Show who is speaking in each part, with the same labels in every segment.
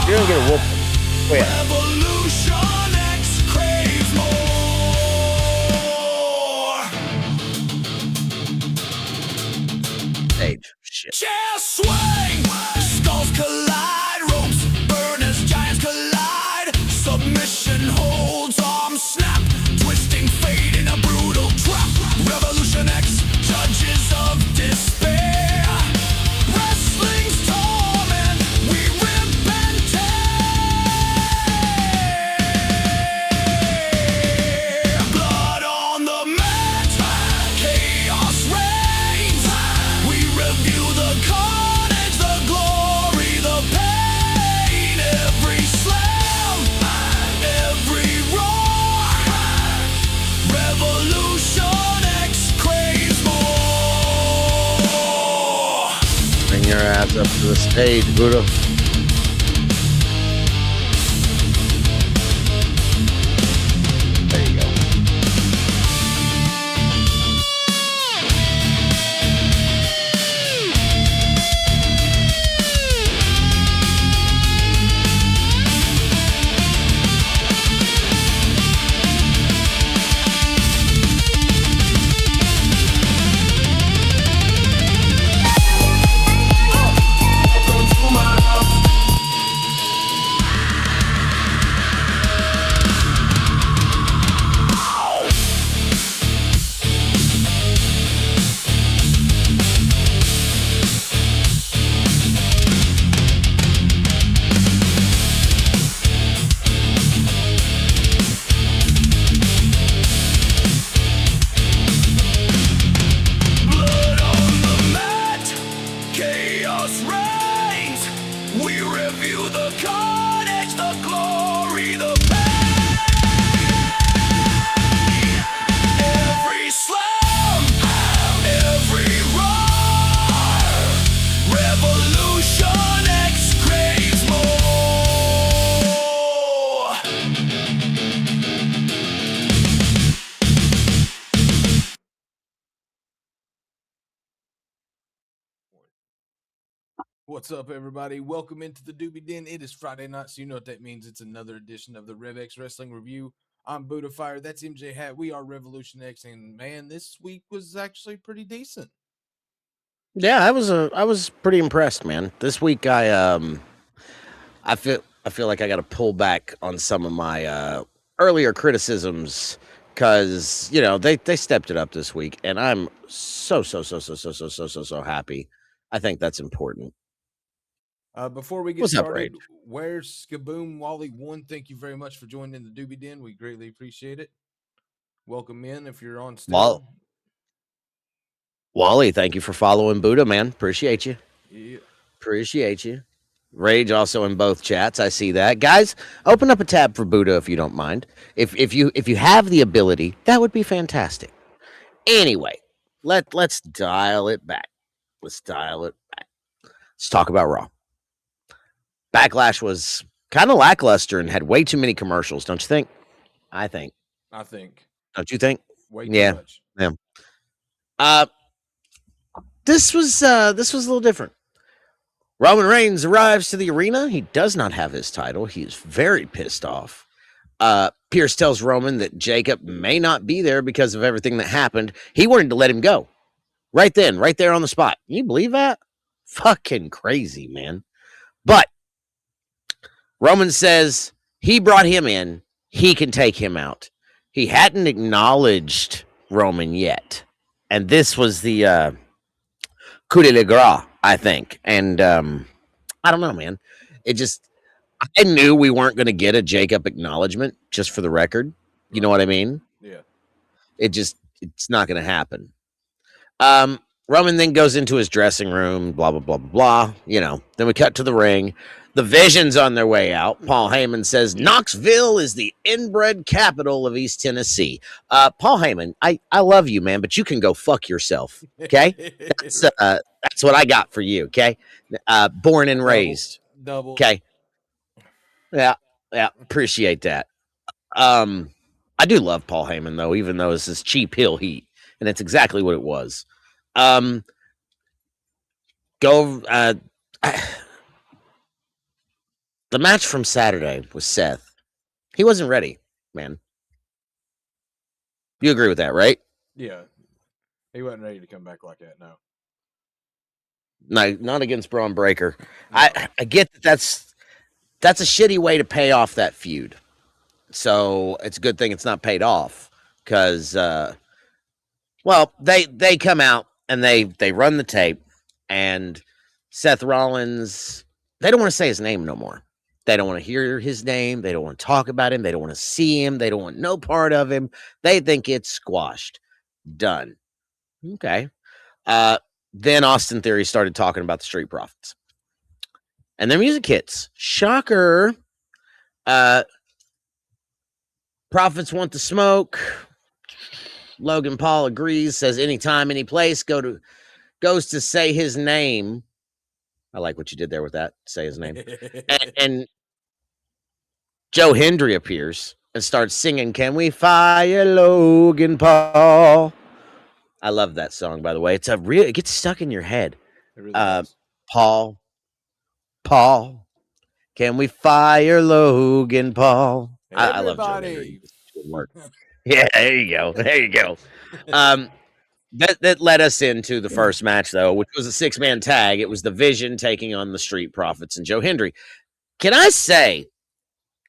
Speaker 1: You're gonna get a whoop. Wait.
Speaker 2: Revolution X craves more.
Speaker 1: Age. Shit.
Speaker 2: Chairs swing, skulls collide, ropes burn as giants collide. Submission holds, arms snap, twisting fate in a brutal trap. Revolution X, judges of despair. Wrestling's torment, we rip and tear. Blood on the mat, chaos reigns. We review the carnage, the glory, the pain. Every slam, every roar. Revolution X craves more.
Speaker 1: Bring your ass up to the stage, Buddha. There you go.
Speaker 2: Blood on the mat, chaos reigns. We review the carnage, the glory, the pain. Every slam, every roar. Revolution X craves more.
Speaker 3: What's up, everybody? Welcome into the Doobie Den. It is Friday night, so you know what that means. It's another edition of the Rev X Wrestling Review. I'm Buddha Fire. That's MJ Hat. We are Revolution X, and man, this week was actually pretty decent.
Speaker 1: Yeah, I was pretty impressed, man. This week I feel like I got to pull back on some of my earlier criticisms because they stepped it up this week, and I'm so happy. I think that's important.
Speaker 3: Before we get
Speaker 1: What's up,
Speaker 3: started,
Speaker 1: Rage?
Speaker 3: where's Skaboom Wally 1? Thank you very much for joining the Doobie Den. We greatly appreciate it. Welcome in if you're on still.
Speaker 1: Wally, thank you for following Buddha, man. Appreciate you.
Speaker 3: Yeah.
Speaker 1: Appreciate you. Rage also in both chats. I see that. Guys, open up a tab for Buddha if you don't mind. If you have the ability, that would be fantastic. Anyway, let's dial it back. Let's talk about Raw. Backlash was kind of lackluster and had way too many commercials, don't you think? I think.
Speaker 3: I think
Speaker 1: Don't you think?
Speaker 3: way too
Speaker 1: Yeah.
Speaker 3: much.
Speaker 1: Yeah. this was a little different. Roman Reigns arrives to the arena. He does not have his title. He is very pissed off. Pierce tells Roman that Jacob may not be there because of everything that happened. He wanted to let him go right then, right there on the spot. Can you believe that? Fucking crazy, man. But Roman says he brought him in. He can take him out. He hadn't acknowledged Roman yet. And this was the coup de grace, I think. And I don't know, man. It just, I knew we weren't going to get a Jacob acknowledgement, just for the record. You know what I mean?
Speaker 3: Yeah.
Speaker 1: It's not going to happen. Roman then goes into his dressing room, blah, blah, blah, blah, blah. You know, then we cut to the ring. The Vision's on their way out. Paul Heyman says, Knoxville is the inbred capital of East Tennessee. Paul Heyman, I love you, man, but you can go fuck yourself, okay? That's what I got for you, okay? Born and raised.
Speaker 3: Double.
Speaker 1: Okay. Yeah, appreciate that. I do love Paul Heyman, though, even though it's this cheap hill heat, and it's exactly what it was. The match from Saturday with Seth, he wasn't ready, man. You agree with that, right?
Speaker 3: Yeah. He wasn't ready to come back like that, no.
Speaker 1: No, not against Braun Breaker. No. I get that that's a shitty way to pay off that feud. So it's a good thing it's not paid off because, well, they come out and they run the tape, and Seth Rollins, they don't want to say his name no more. They don't want to hear his name. They don't want to talk about him. They don't want to see him. They don't want no part of him. They think it's squashed. Done. Okay. Then Austin Theory started talking about the Street Profits. And their music hits. Shocker. Profits want the smoke. Logan Paul agrees, says anytime, any place, goes to say his name. I like what you did there with that. Say his name. and Joe Hendry appears and starts singing, Can We Fire Logan Paul? I love that song, by the way. It gets stuck in your head.
Speaker 3: It really does.
Speaker 1: Paul, can we fire Logan Paul? I love Joe Hendry. Good work. Yeah, there you go. That led us into the first match, though, which was a 6-man tag. It was the Vision taking on the Street Profits and Joe Hendry. Can I say,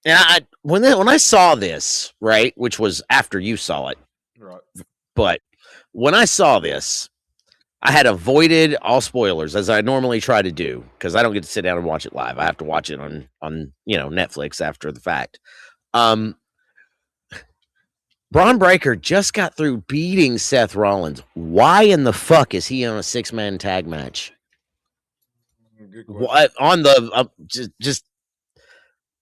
Speaker 1: and when I saw this, right, which was after you saw it,
Speaker 3: right?
Speaker 1: But when I saw this, I had avoided all spoilers, as I normally try to do, because I don't get to sit down and watch it live. I have to watch it on Netflix after the fact. Braun Breaker just got through beating Seth Rollins. Why in the fuck is he on a 6-man tag match? What on the just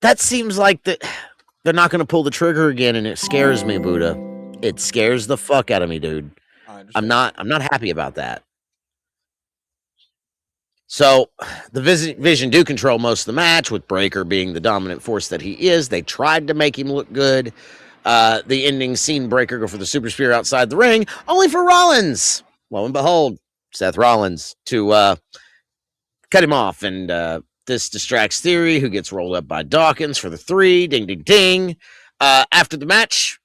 Speaker 1: that seems like they're not going to pull the trigger again, and it scares me, Buddha. It scares the fuck out of me, dude. I'm not happy about that. So the Vision do control most of the match, with Breaker being the dominant force that he is. They tried to make him look good. The ending scene, Breaker go for the super spear outside the ring, only for Rollins. Lo and behold, Seth Rollins to cut him off, and this distracts Theory, who gets rolled up by Dawkins for the 3. Ding, ding, ding. After the match,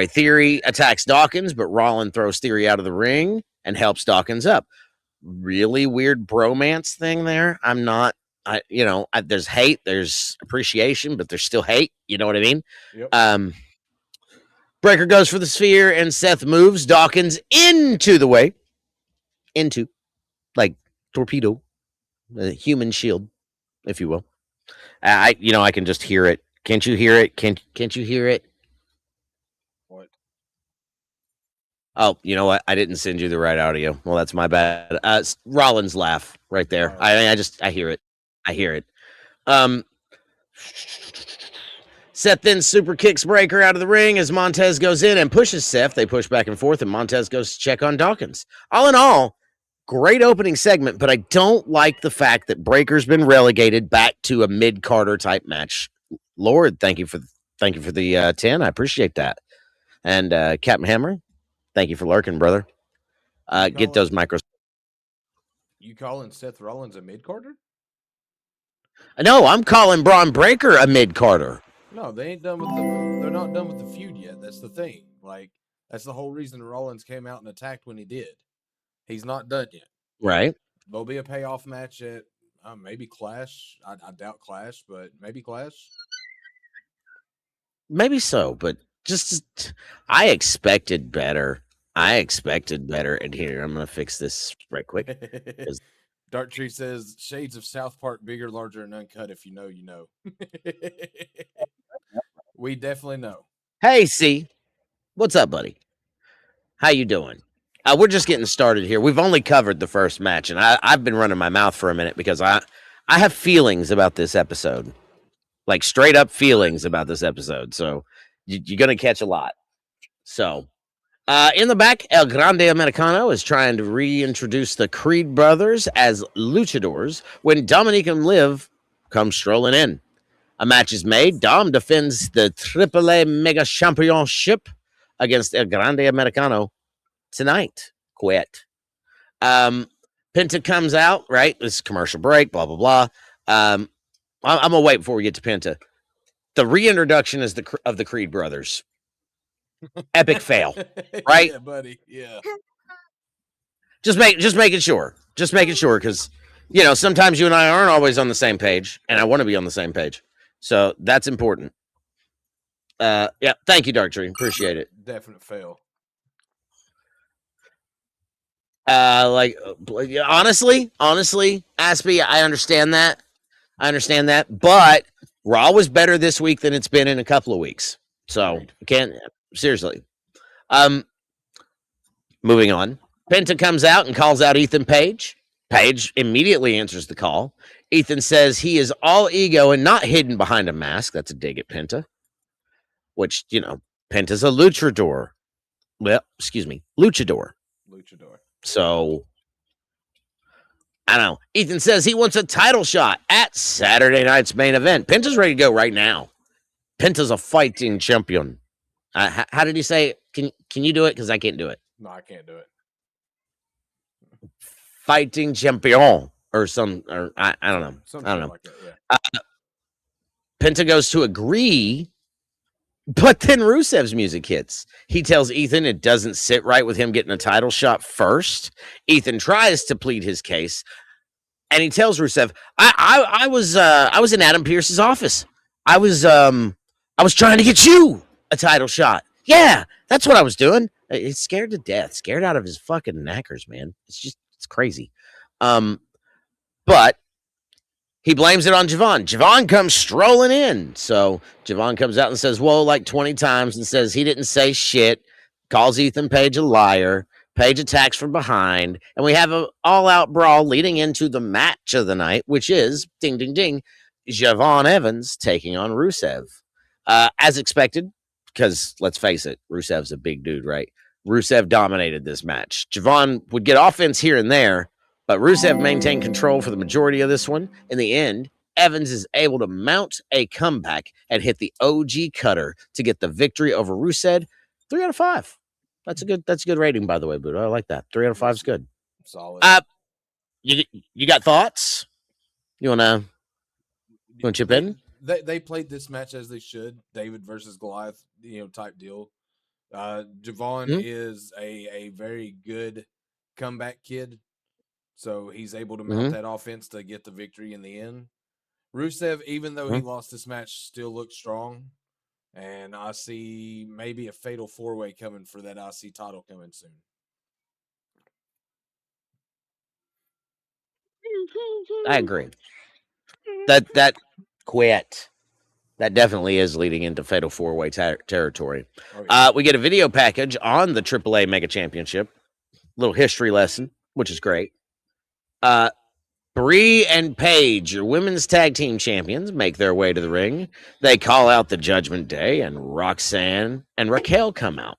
Speaker 1: Theory attacks Dawkins, but Rollins throws Theory out of the ring and helps Dawkins up. Really weird bromance thing there. There's hate, there's appreciation, but there's still hate. You know what I mean?
Speaker 3: Yep.
Speaker 1: Breaker goes for the spear, and Seth moves Dawkins into the way. Into, like, torpedo, a human shield, if you will. I can just hear it. Can't you hear it? Can't you hear it?
Speaker 3: What?
Speaker 1: Oh, you know what? I didn't send you the right audio. Well, that's my bad. Rollins laugh right there. I hear it. I hear it. Seth then super kicks Breaker out of the ring as Montez goes in and pushes Seth. They push back and forth, and Montez goes to check on Dawkins. All in all, great opening segment, but I don't like the fact that Breaker's been relegated back to a mid-Carter type match. Lord, thank you for the 10. I appreciate that. And Captain Hammer, thank you for lurking, brother. Get those micros.
Speaker 3: You calling Seth Rollins a mid Carter?
Speaker 1: No, I'm calling Braun Breaker a mid Carter.
Speaker 3: No, they ain't done with the. They're not done with the feud yet. That's the thing. Like that's the whole reason Rollins came out and attacked when he did. He's not done yet.
Speaker 1: Right.
Speaker 3: There'll be a payoff match at maybe Clash. I doubt Clash, but maybe Clash.
Speaker 1: Maybe so, but just I expected better. I expected better. And here, I'm gonna fix this right quick.
Speaker 3: Dark Tree says shades of South Park, bigger, larger, and uncut. If you know, you know. We definitely know.
Speaker 1: Hey, C, what's up, buddy? How you doing? We're just getting started here. We've only covered the first match, and I've been running my mouth for a minute because I have feelings about this episode, like straight up feelings about this episode. So you're gonna catch a lot. So. In the back, El Grande Americano is trying to reintroduce the Creed brothers as luchadors when Dominique and Liv come strolling in. A match is made. Dom defends the AAA Mega Championship against El Grande Americano tonight. Quit. Penta comes out, right? This is commercial break, blah, blah, blah. I'm going to wait before we get to Penta. The reintroduction is of the Creed brothers. Epic fail, right?
Speaker 3: Yeah, buddy. Yeah.
Speaker 1: Just making sure, because sometimes you and I aren't always on the same page, and I want to be on the same page, so that's important. Yeah, thank you, Dark Tree, appreciate it.
Speaker 3: Definite fail.
Speaker 1: Honestly, Aspie, I understand that, but Raw was better this week than it's been in a couple of weeks, so I can't. Seriously. Moving on. Penta comes out and calls out Ethan Page. Page immediately answers the call. Ethan says he is all ego and not hidden behind a mask. That's a dig at Penta. Which, Penta's a luchador. Well, excuse me, luchador. So, I don't know. Ethan says he wants a title shot at Saturday night's main event. Penta's ready to go right now. Penta's a fighting champion. How did he say it? Can you do it? Because I can't do it.
Speaker 3: No, I can't do it.
Speaker 1: Fighting champion or I don't know.
Speaker 3: Something
Speaker 1: I don't know.
Speaker 3: like that, yeah.
Speaker 1: Penta goes to agree, but then Rusev's music hits. He tells Ethan it doesn't sit right with him getting a title shot first. Ethan tries to plead his case, and he tells Rusev, "I was in Adam Pearce's office. I was trying to get you a title shot. Yeah, that's what I was doing." He's scared to death, scared out of his fucking knackers, man. It's crazy. But he blames it on Javon. Javon comes strolling in. So Javon comes out and says, whoa, like 20 times and says he didn't say shit, calls Ethan Page a liar. Page attacks from behind, and we have an all-out brawl leading into the match of the night, which is, ding, ding, ding, Javon Evans taking on Rusev. As expected, because let's face it, Rusev's a big dude, right? Rusev dominated this match. Javon would get offense here and there, but Rusev maintained control for the majority of this one. In the end, Evans is able to mount a comeback and hit the OG cutter to get the victory over Rusev. 3 out of 5. That's a good rating, by the way, Buddha. I like that. 3 out of 5 is good.
Speaker 3: Solid.
Speaker 1: You got thoughts? You wanna chip in?
Speaker 3: They played this match as they should. David versus Goliath, type deal. Javon is a very good comeback kid, so he's able to mount that offense to get the victory in the end. Rusev, even though he lost this match, still looks strong, and I see maybe a fatal 4-way coming for that IC title coming soon.
Speaker 1: I agree. That quit. That definitely is leading into fatal 4-way territory. Oh, yeah. We get a video package on the AAA Mega Championship. Little history lesson, which is great. Bree and Paige, your women's tag team champions, make their way to the ring. They call out the Judgment Day, and Roxanne and Raquel come out.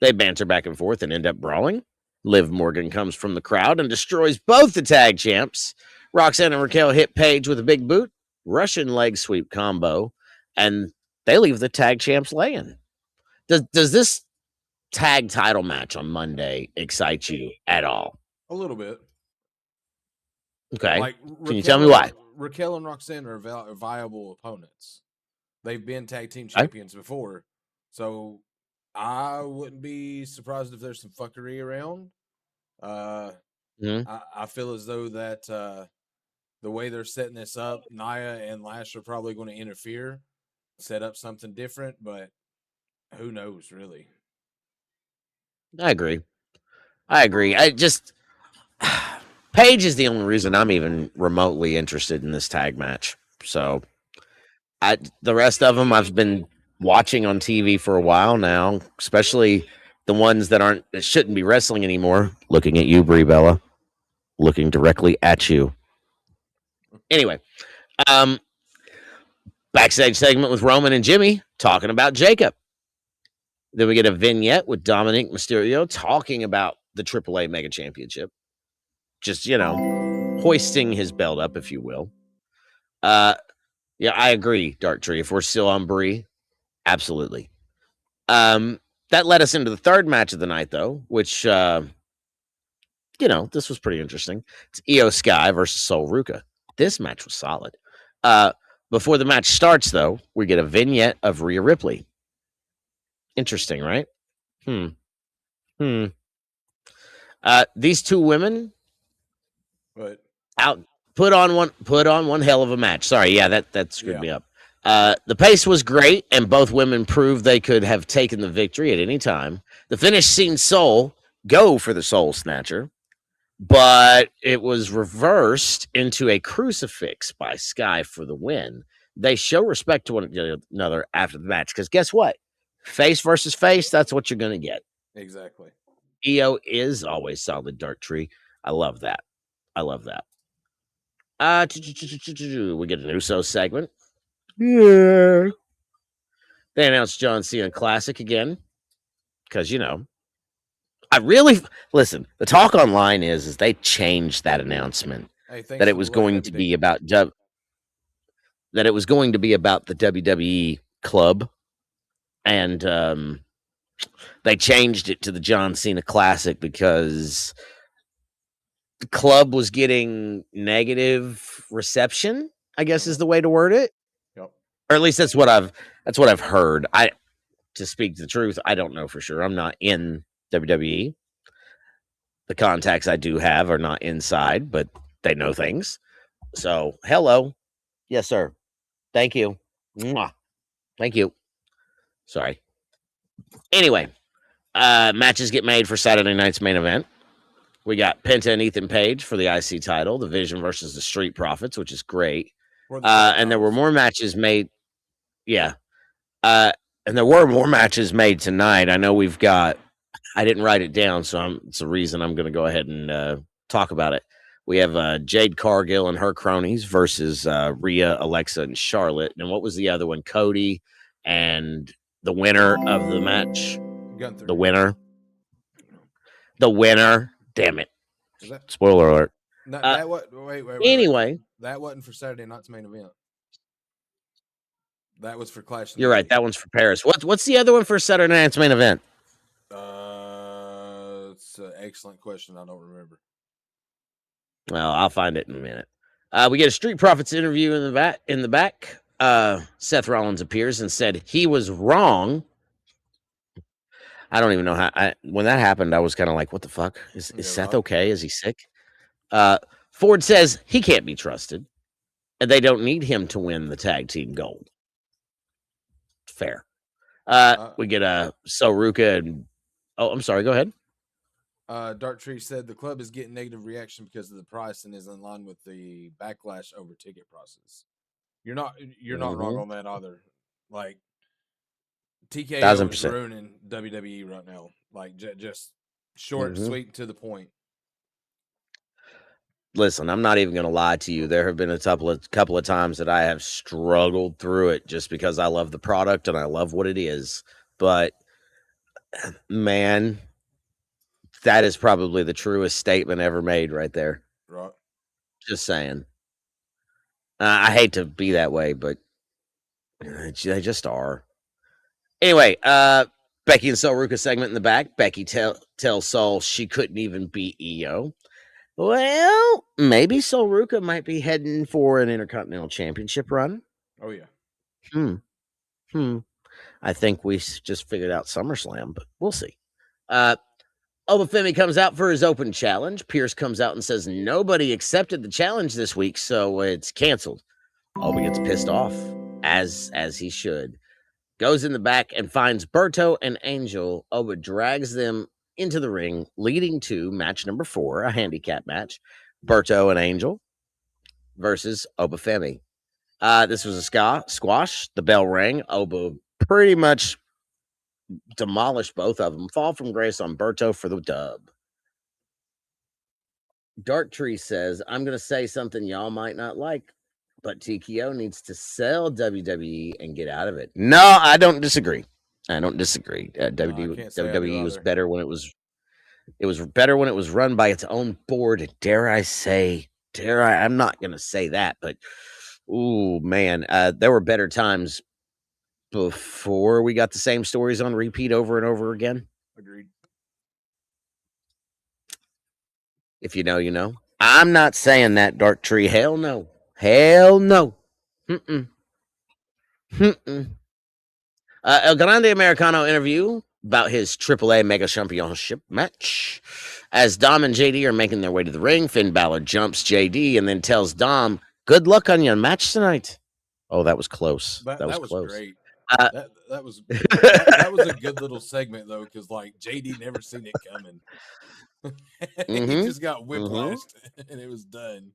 Speaker 1: They banter back and forth and end up brawling. Liv Morgan comes from the crowd and destroys both the tag champs. Roxanne and Raquel hit Paige with a big boot, Russian leg sweep combo, and they leave the tag champs laying. Does this tag title match on Monday excite you at all?
Speaker 3: A little bit.
Speaker 1: Okay.
Speaker 3: Like
Speaker 1: Can you tell me why?
Speaker 3: Raquel and Roxanne are viable opponents. They've been tag team
Speaker 1: Okay.
Speaker 3: champions before, so I wouldn't be surprised if there's some fuckery around.
Speaker 1: Mhm.
Speaker 3: I feel as though that the way they're setting this up, Nia and Lash are probably going to interfere, set up something different, but who knows, really?
Speaker 1: I agree. I just Paige is the only reason I'm even remotely interested in this tag match. So the rest of them I've been watching on TV for a while now, especially the ones that shouldn't be wrestling anymore. Looking at you, Brie Bella, looking directly at you. Anyway, um, backstage segment with Roman and Jimmy talking about Jacob. Then we get a vignette with Dominic Mysterio talking about the AAA Mega Championship. Just, hoisting his belt up, if you will. Yeah, I agree, Dark Tree. If we're still on Brie, absolutely. That led us into the third match of the night, though, which, this was pretty interesting. It's Io Sky versus Sol Ruka. This match was solid. Before the match starts, though, we get a vignette of Rhea Ripley. Interesting, right? These two women
Speaker 3: But
Speaker 1: out put on one hell of a match. Sorry, yeah, that screwed me up. The pace was great, and both women proved they could have taken the victory at any time. The finish seen Soul go for the Soul Snatcher, but it was reversed into a crucifix by Sky for the win. They show respect to one another after the match, because guess what? Face versus face, that's what you're going to get.
Speaker 3: exactly.
Speaker 1: Io is always solid, Dark Tree. I love that. We get an Uso segment. Yeah. They announced John Cena Classic again. Because, I really listen. The talk online is they changed that announcement.
Speaker 3: Hey, thanks
Speaker 1: That it
Speaker 3: for
Speaker 1: was
Speaker 3: the love,
Speaker 1: going
Speaker 3: Happy
Speaker 1: to
Speaker 3: Day.
Speaker 1: be about that it was going to be about the WWE club. And they changed it to the John Cena Classic because the club was getting negative reception, I guess is the way to word it.
Speaker 3: Yep.
Speaker 1: Or at least that's what I've heard. To speak the truth, I don't know for sure. I'm not in WWE. The contacts I do have are not inside, but they know things. So, hello. Yes, sir. Thank you. Mwah. Thank you. Sorry. Anyway, matches get made for Saturday night's main event. We got Penta and Ethan Page for the IC title, the Vision versus the Street Profits, which is great. And there were more matches made. Yeah. And there were more matches made tonight. I know we've got. I didn't write it down, so it's a reason I'm going to go ahead and talk about it. We have Jade Cargill and her cronies versus Rhea, Alexa, and Charlotte. And what was the other one? Cody and the winner of the match.
Speaker 3: Gunther.
Speaker 1: The winner. Damn it!
Speaker 3: That,
Speaker 1: Spoiler alert.
Speaker 3: that what? Wait.
Speaker 1: Anyway,
Speaker 3: that wasn't for Saturday night's main event. That was for Clash.
Speaker 1: You're right. That one's for Paris. What's the other one for Saturday night's main event?
Speaker 3: It's an excellent question. I don't remember.
Speaker 1: Well, I'll find it in a minute. We get a Street Profits interview in the back. Seth Rollins appears and said he was wrong. I don't even know how. When that happened, I was kind of like, "What the fuck? Is Seth okay? Is he sick?" Ford says he can't be trusted, and they don't need him to win the tag team gold. Fair. We get a Soruka and I'm sorry. Go ahead.
Speaker 3: Dark Tree said the club is getting negative reaction because of the price and is in line with the backlash over ticket prices. You're not wrong on that either. Like TKO is ruining WWE right now. Like just short, sweet, to the point.
Speaker 1: Listen, I'm not even going to lie to you. There have been a couple of times that I have struggled through it just because I love the product and I love what it is. But man, that is probably the truest statement ever made right there.
Speaker 3: Right.
Speaker 1: Just saying. I hate to be that way, but they just are. Anyway, Becky and Sol Ruka segment in the back. Becky tells Sol she couldn't even beat Io. Well, maybe Sol Ruka might be heading for an Intercontinental Championship run.
Speaker 3: Oh yeah.
Speaker 1: Hmm. I think we just figured out SummerSlam, but we'll see. Obafemi comes out for his open challenge. Pierce comes out and says nobody accepted the challenge this week, so it's canceled. Oba gets pissed off, as he should. Goes in the back and finds Berto and Angel. Oba drags them into the ring, leading to match number 4, a handicap match. Berto and Angel versus Obafemi. This was a squash. The bell rang. Oba pretty much demolished both of them. Fall from grace on Berto for the dub. Dark Tree says, I'm going to say something y'all might not like, but TKO needs to sell WWE and get out of it. No, I don't disagree. WWE was better when it was better when it was run by its own board. I'm not going to say that, but ooh, man, there were better times before we got the same stories on repeat over and over again.
Speaker 3: Agreed.
Speaker 1: If you know, you know. I'm not saying that, Dark Tree. Hell no. Hell no. Mm-mm. Mm-mm. El Grande Americano interview about his AAA Mega Championship match. As Dom and JD are making their way to the ring, Finn Balor jumps JD and then tells Dom, good luck on your match tonight. Oh, that was close. That was close.
Speaker 3: Great. That was that was a good little segment though, because like JD never seen it coming. He just got whiplashed and it was done.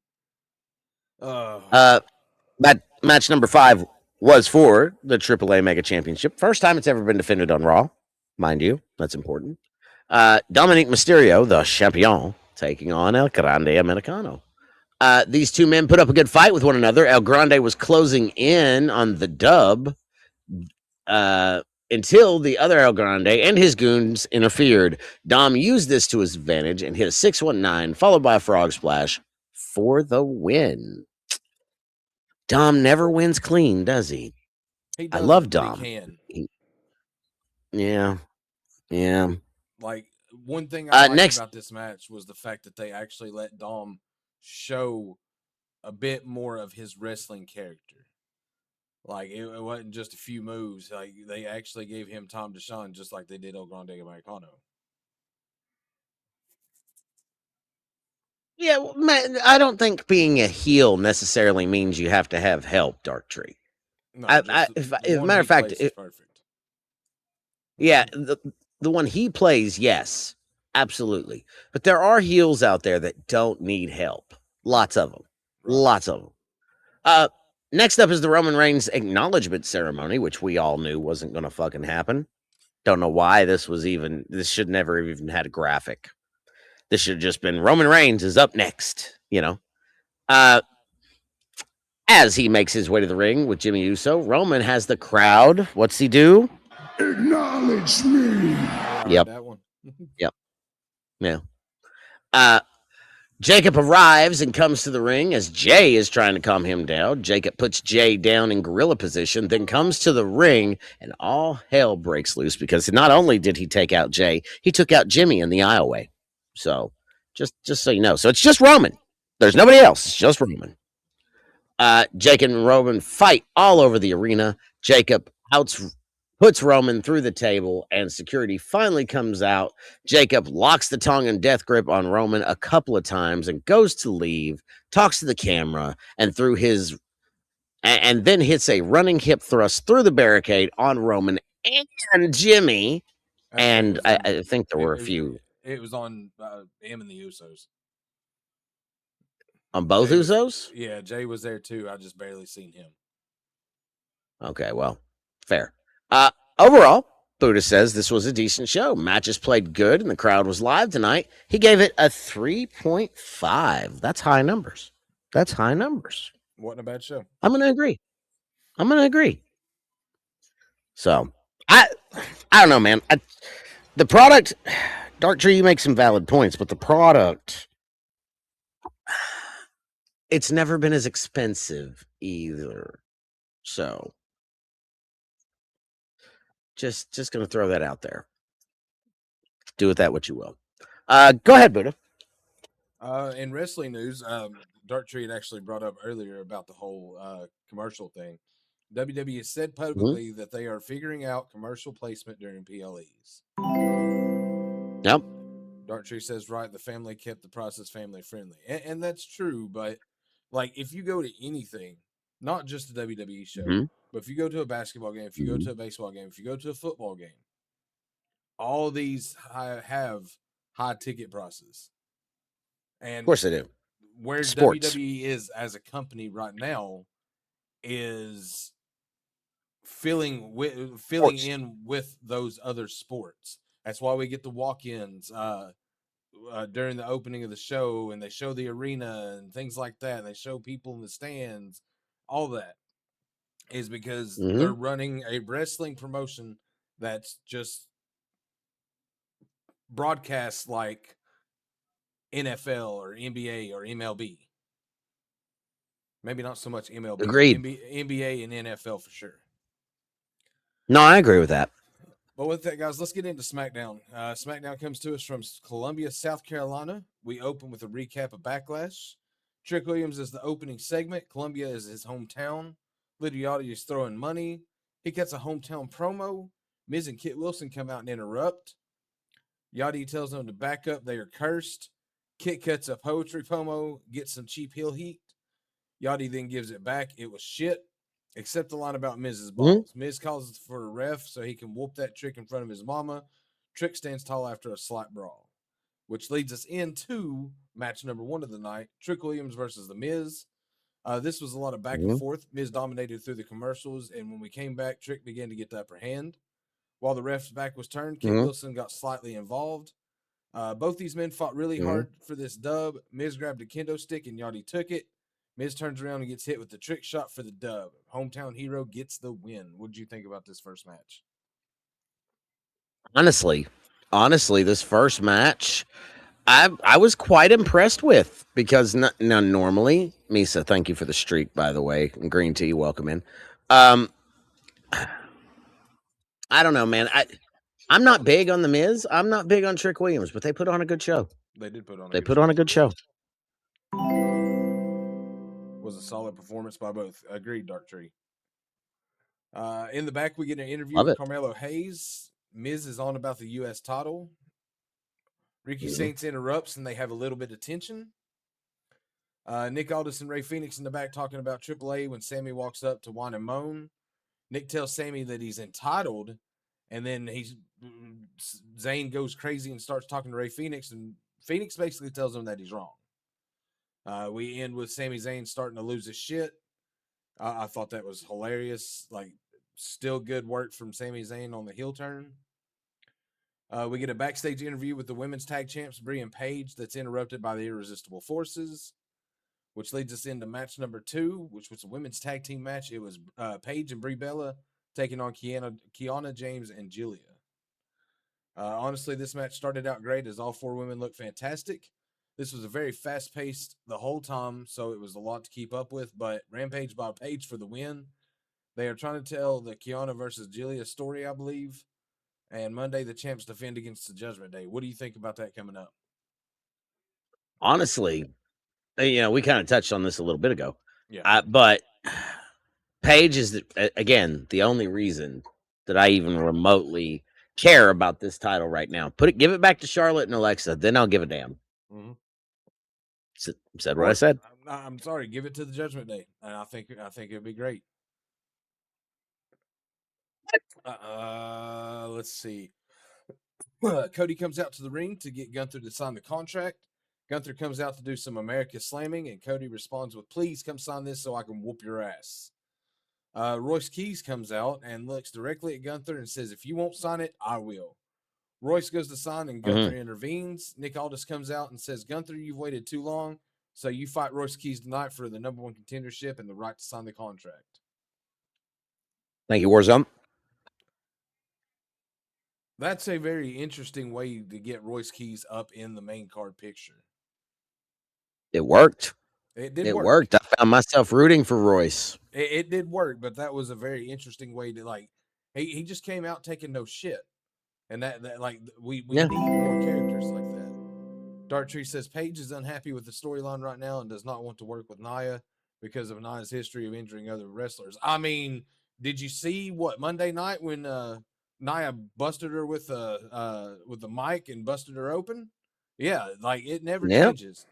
Speaker 1: Match number 5 was for the AAA Mega Championship. First time it's ever been defended on Raw, mind you. That's important. Dominic Mysterio, the champion, taking on El Grande Americano. These two men put up a good fight with one another. El Grande was closing in on the dub until the other El Grande and his goons interfered. Dom used this to his advantage and hit a 619, followed by a frog splash for the win. Dom never wins clean, does he? I love Dom. Yeah.
Speaker 3: Like, one thing I liked about this match was the fact that they actually let Dom show a bit more of his wrestling character. Like, it wasn't just a few moves. Like, they actually gave him time to shine, just like they did El Grande Americano.
Speaker 1: Yeah, I don't think being a heel necessarily means you have to have help, Dark Tree.
Speaker 3: No,
Speaker 1: if matter of fact,
Speaker 3: perfect.
Speaker 1: Yeah, the one he plays, yes, absolutely. But there are heels out there that don't need help. Lots of them. Right. Lots of them. Next up is the Roman Reigns acknowledgement ceremony, which we all knew wasn't going to fucking happen. Don't know why this should never even had a graphic. This should have just been Roman Reigns is up next, you know. As he makes his way to the ring with Jimmy Uso, Roman has the crowd. What's he do?
Speaker 2: Acknowledge me.
Speaker 1: Yep.
Speaker 3: That one.
Speaker 1: Yep. Yeah. Jacob arrives and comes to the ring as Jay is trying to calm him down. Jacob puts Jay down in gorilla position, then comes to the ring, and all hell breaks loose because not only did he take out Jay, he took out Jimmy in the aisleway. So just so you know. So it's just Roman. There's nobody else. It's just Roman. Jacob and Roman fight all over the arena. Jacob puts Roman through the table, and security finally comes out. Jacob locks the tongue and death grip on Roman a couple of times and goes to leave, talks to the camera, and then hits a running hip thrust through the barricade on Roman and Jimmy. And I think there were a few.
Speaker 3: It was on him and the Usos.
Speaker 1: On both Usos?
Speaker 3: Yeah, Jay was there too. I just barely seen him.
Speaker 1: Okay, well, fair. Overall, Buddha says this was a decent show. Matches played good and the crowd was live tonight. He gave it a 3.5. That's high numbers.
Speaker 3: Wasn't a bad show.
Speaker 1: I'm going to agree. So, I don't know, man. The product, Dark Tree, you make some valid points, but the product, it's never been as expensive either. So, Just gonna throw that out there. Do with that what you will. Go ahead, Buddha.
Speaker 3: In wrestling news, Dark Tree had actually brought up earlier about the whole commercial thing. WWE has said
Speaker 1: Mhm.
Speaker 3: publicly that they are figuring out commercial placement during PLEs.
Speaker 1: Yep.
Speaker 3: Dark Tree says, right, the family kept the process family friendly. And that's true, but like if you go to anything, not just a WWE show,
Speaker 1: Mhm.
Speaker 3: but if you go to a basketball game, if you go
Speaker 1: Mhm.
Speaker 3: to a baseball game, if you go to a football game, all these have high ticket prices.
Speaker 1: Of
Speaker 3: And
Speaker 1: course I do.
Speaker 3: where
Speaker 1: Sports.
Speaker 3: WWE is as a company right now is filling
Speaker 1: Sports.
Speaker 3: in with those other sports. That's why we get the walk-ins during the opening of the show, and they show the arena and things like that. And they show people in the stands. All that is because they're
Speaker 1: Mhm.
Speaker 3: running a wrestling promotion that's just broadcast like NFL or NBA or MLB. Maybe not so much MLB, but
Speaker 1: Agreed.
Speaker 3: NBA and NFL for sure.
Speaker 1: No, I agree with that.
Speaker 3: But with that, guys, let's get into SmackDown. SmackDown comes to us from Columbia, South Carolina. We open with a recap of Backlash. Trick Williams is the opening segment. Columbia is his hometown. Lydia Yachty is throwing money. He cuts a hometown promo. Miz and Kit Wilson come out and interrupt. Yachty tells them to back up. They are cursed. Kit cuts a poetry promo, gets some cheap heel heat. Yachty then gives it back. It was shit, except the line about Miz's
Speaker 1: Mhm.
Speaker 3: balls. Miz calls for a ref so he can whoop that Trick in front of his mama. Trick stands tall after a slight brawl, which leads us into match number one of the night: Trick Williams versus the Miz. This was a lot of back and
Speaker 1: Mhm.
Speaker 3: forth. Miz dominated through the commercials, and when we came back, Trick began to get the upper hand. While the ref's back was turned, Kit
Speaker 1: Mhm.
Speaker 3: Wilson got slightly involved. Both these men fought really
Speaker 1: Mhm.
Speaker 3: hard for this dub. Miz grabbed a kendo stick and Yachty took it. Miz turns around and gets hit with the trick shot for the dub. Hometown hero gets the win. What did you think about this first match?
Speaker 1: Honestly, honestly, this first match, I was quite impressed with because now normally, Misa, thank you for the streak, by the way, and green tea, welcome in. Um, I don't know, man. I'm not big on the Miz. I'm not big on Trick Williams, but they put on a good show.
Speaker 3: They did put on a
Speaker 1: They
Speaker 3: good
Speaker 1: put on
Speaker 3: show.
Speaker 1: a good show.
Speaker 3: Was a solid performance by both. Agreed, Dark Tree. In the back, we get an interview
Speaker 1: Love
Speaker 3: with
Speaker 1: it.
Speaker 3: Carmelo Hayes. Miz is on about the U.S. title. Ricky
Speaker 1: Mhm.
Speaker 3: Saints interrupts and they have a little bit of tension. Nick Aldis and Ray Phoenix in the back talking about AAA when Sammy walks up to whine and moan. Nick tells Sammy that he's entitled, and then Zayn goes crazy and starts talking to Ray Phoenix, and Phoenix basically tells him that he's wrong. We end with Sami Zayn starting to lose his shit. I thought that was hilarious. Like, still good work from Sami Zayn on the heel turn. We get a backstage interview with the women's tag champs, Brie and Paige, that's interrupted by the Irresistible Forces, which leads us into match number two, which was a women's tag team match. It was Paige and Brie Bella taking on Kiana James, and Julia. Honestly, this match started out great as all four women looked fantastic. This was a very fast paced the whole time, so it was a lot to keep up with. But Rampage by Paige for the win. They are trying to tell the Kiana versus Julia story, I believe. And Monday, the champs defend against the Judgment Day. What do you think about that coming up?
Speaker 1: Honestly, we kind of touched on this a little bit ago,
Speaker 3: Yeah.
Speaker 1: but Paige is again the only reason that I even remotely care about this title right now. Give it back to Charlotte and Alexa, then I'll give a damn.
Speaker 3: Mm-hmm.
Speaker 1: Said what I
Speaker 3: Or
Speaker 1: said.
Speaker 3: I'm sorry, give it to the Judgment Day, and I think it'd be great. Let's see. Cody comes out to the ring to get Gunther to sign the contract. Gunther comes out to do some America slamming, and Cody responds with, "Please come sign this so I can whoop your ass." Royce Keys comes out and looks directly at Gunther and says, "If you won't sign it, I will." Royce goes to sign, and Gunther
Speaker 1: Mhm.
Speaker 3: intervenes. Nick Aldis comes out and says, "Gunther, you've waited too long, so you fight Royce Keys tonight for the number one contendership and the right to sign the contract."
Speaker 1: Thank you, Warzone.
Speaker 3: That's a very interesting way to get Royce Keys up in the main card picture.
Speaker 1: It worked.
Speaker 3: It did
Speaker 1: It
Speaker 3: work.
Speaker 1: worked. I found myself rooting for Royce.
Speaker 3: It did work, but that was a very interesting way to He just came out taking no shit, and that like we
Speaker 1: Yeah.
Speaker 3: need more characters like that. Dark Tree says Paige is unhappy with the storyline right now and does not want to work with Nia because of Nia's history of injuring other wrestlers. I mean, did you see what Monday night when Nia busted her with the mic and busted her open? Yeah, like it never
Speaker 1: Yep.
Speaker 3: changes.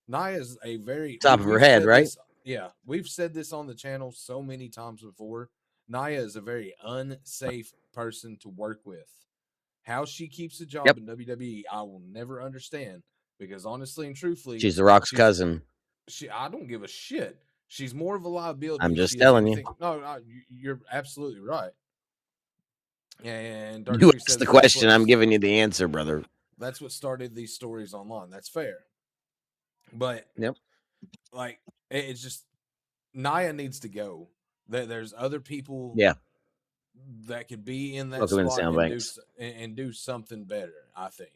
Speaker 3: Nia is a very
Speaker 1: Top of her
Speaker 3: we've
Speaker 1: head,
Speaker 3: said
Speaker 1: right?
Speaker 3: this. Yeah, we've said this on the channel so many times before. Nia is a very unsafe person to work with. How she keeps a job
Speaker 1: Yep.
Speaker 3: in WWE, I will never understand because honestly and truthfully,
Speaker 1: She's The Rock's
Speaker 3: she's
Speaker 1: cousin.
Speaker 3: I don't give a shit. She's more of a liability
Speaker 1: I'm
Speaker 3: than
Speaker 1: just
Speaker 3: she is
Speaker 1: telling you.
Speaker 3: anything. No, you're absolutely right. And Dark
Speaker 1: You
Speaker 3: Tree
Speaker 1: asked the
Speaker 3: says
Speaker 1: question. I'm giving you the answer, brother.
Speaker 3: that's what started these stories online. That's fair, but
Speaker 1: Yep.
Speaker 3: like it's just Nia needs to go. There's other people
Speaker 1: Yeah.
Speaker 3: that could be in that
Speaker 1: Welcome in,
Speaker 3: spot
Speaker 1: sound
Speaker 3: and
Speaker 1: banks.
Speaker 3: do something better. I think.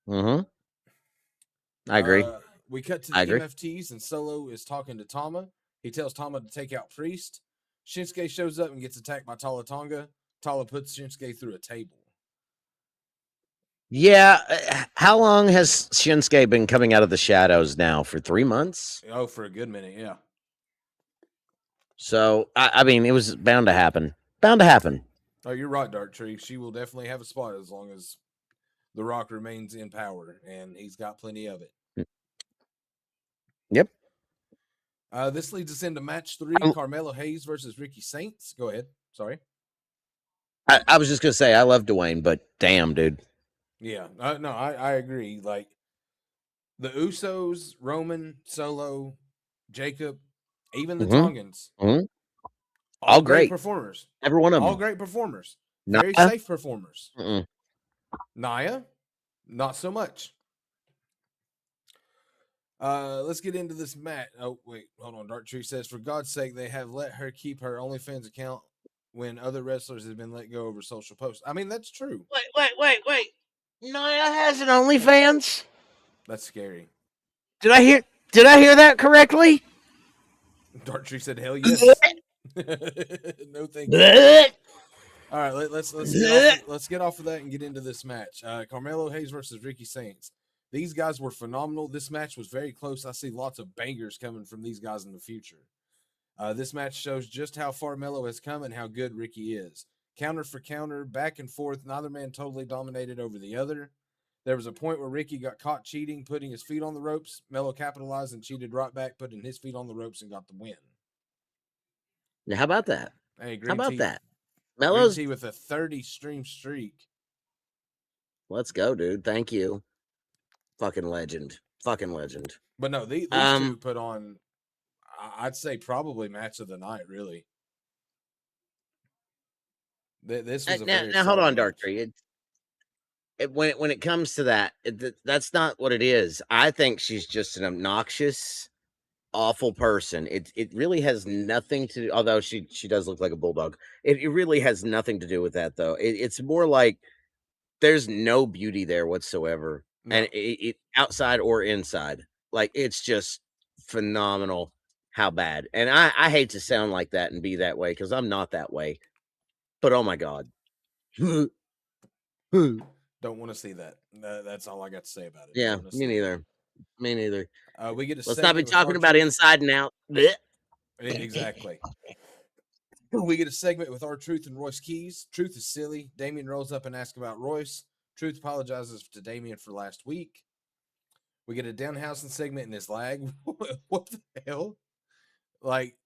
Speaker 1: Mm-hmm. I agree.
Speaker 3: We cut to
Speaker 1: I
Speaker 3: the
Speaker 1: agree.
Speaker 3: MFTs and Solo is talking to Tama. He tells Tama to take out Priest. Shinsuke shows up and gets attacked by Tala Tonga. Tala puts Shinsuke through a table.
Speaker 1: Yeah. How long has Shinsuke been coming out of the shadows now? For 3 months?
Speaker 3: Oh, for a good minute, yeah.
Speaker 1: So, I mean, it was bound to happen. Bound to happen.
Speaker 3: Oh, you're right, Dark Tree. She will definitely have a spot as long as The Rock remains in power, and he's got plenty of it.
Speaker 1: Yep.
Speaker 3: This leads us into match 3, Carmelo Hayes versus Ricky Saints. Go ahead. Sorry.
Speaker 1: I was just going to say, I love Dwayne, but damn, dude.
Speaker 3: Yeah. No, I agree. Like, the Usos, Roman, Solo, Jacob, even the Tongans, all great
Speaker 1: great.
Speaker 3: performers.
Speaker 1: Every one of
Speaker 3: All
Speaker 1: them.
Speaker 3: great performers.
Speaker 1: Nia?
Speaker 3: Very safe performers.
Speaker 1: Mm-mm.
Speaker 3: Nia, not so much. Let's get into this match. Oh, wait, hold on. Dark Tree says, for God's sake, they have let her keep her OnlyFans account when other wrestlers have been let go over social posts. I mean, that's true.
Speaker 1: Wait. Nia has an OnlyFans?
Speaker 3: That's scary.
Speaker 1: Did I hear that correctly?
Speaker 3: Dark Tree said, hell yes. No, thank you. All right, let's get off of that and get into this match. Carmelo Hayes versus Ricky Saints. These guys were phenomenal. This match was very close. I see lots of bangers coming from these guys in the future. This match shows just how far Melo has come and how good Ricky is. Counter for counter, back and forth, neither man totally dominated over the other. There was a point where Ricky got caught cheating, putting his feet on the ropes. Melo capitalized and cheated right back, putting his feet on the ropes and got the win.
Speaker 1: Now, how about that?
Speaker 3: Hey,
Speaker 1: How about that?
Speaker 3: Green
Speaker 1: Melo's.
Speaker 3: Tea with a 30 stream streak.
Speaker 1: Let's go, dude. Thank you. Fucking legend.
Speaker 3: But no, these two put on, I'd say, probably match of the night, really. This was a very
Speaker 1: now hold on,
Speaker 3: solid
Speaker 1: Dark
Speaker 3: match.
Speaker 1: Tree. When it comes to that, that's not what it is. I think she's just an obnoxious, awful person. It really has nothing to do. Although she does look like a bulldog. It really has nothing to do with that, though. It's more like there's no beauty there whatsoever,
Speaker 3: No.
Speaker 1: and it outside or inside. Like it's just phenomenal how bad. And I hate to sound like that and be that way because I'm not that way. But oh my god.
Speaker 3: Don't want to see that. That's all I got to say about it.
Speaker 1: Yeah,
Speaker 3: Don't wanna
Speaker 1: me
Speaker 3: see
Speaker 1: neither. Me neither.
Speaker 3: it. We get a
Speaker 1: Let's not be
Speaker 3: segment with
Speaker 1: talking about
Speaker 3: R-Truth.
Speaker 1: inside and out. Blech.
Speaker 3: Exactly. We get a segment with R-Truth and Royce Keys. Truth is silly. Damien rolls up and asks about Royce. Truth apologizes to Damien for last week. We get a Danhausen segment in his lag. What the hell? Like,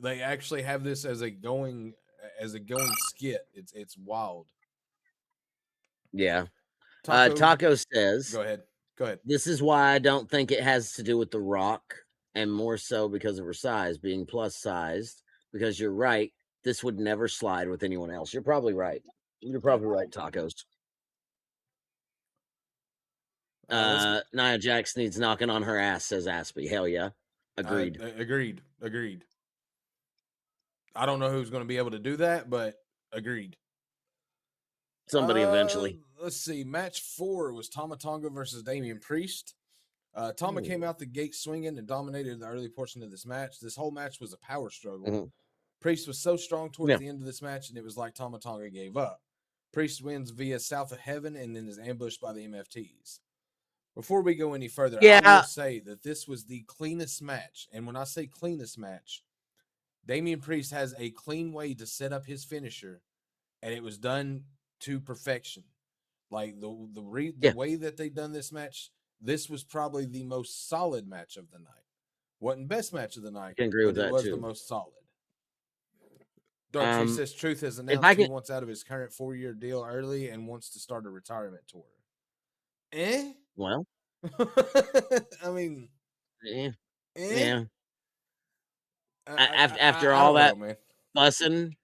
Speaker 3: they actually have this as a going skit. It's wild.
Speaker 1: Yeah. Taco says,
Speaker 3: Go ahead.
Speaker 1: this is why I don't think it has to do with The Rock, and more so because of her size, being plus sized. Because you're right, this would never slide with anyone else. You're probably right. You're probably right, Tacos. Nia Jax needs knocking on her ass, says Aspie. Hell yeah. Agreed.
Speaker 3: Agreed. I don't know who's going to be able to do that, but agreed.
Speaker 1: Somebody eventually.
Speaker 3: Let's see. Match 4 was Tama Tonga versus Damian Priest. Tama came out the gate swinging and dominated the early portion of this match. This whole match was a power struggle. Priest was so strong towards
Speaker 1: Yeah.
Speaker 3: the end of this match, and it was like Tama Tonga gave up. Priest wins via South of Heaven and then is ambushed by the MFTs. Before we go any further, I will
Speaker 1: Yeah.
Speaker 3: say that this was the cleanest match. And when I say cleanest match, Damian Priest has a clean way to set up his finisher, and it was done to perfection. Like the
Speaker 1: Yeah.
Speaker 3: way that they done this match, this was probably the most solid match of the night. Wasn't best match of the
Speaker 1: I
Speaker 3: night,
Speaker 1: can agree
Speaker 3: but
Speaker 1: with
Speaker 3: it
Speaker 1: that
Speaker 3: was the
Speaker 1: too.
Speaker 3: most solid. Dark Tree says Truth has announced
Speaker 1: I
Speaker 3: he
Speaker 1: can,
Speaker 3: wants out of his current 4-year deal early and wants to start a retirement tour. Eh?
Speaker 1: well,
Speaker 3: I mean,
Speaker 1: yeah,
Speaker 3: eh?
Speaker 1: yeah. After
Speaker 3: I
Speaker 1: all
Speaker 3: don't know,
Speaker 1: that
Speaker 3: man.
Speaker 1: fussing,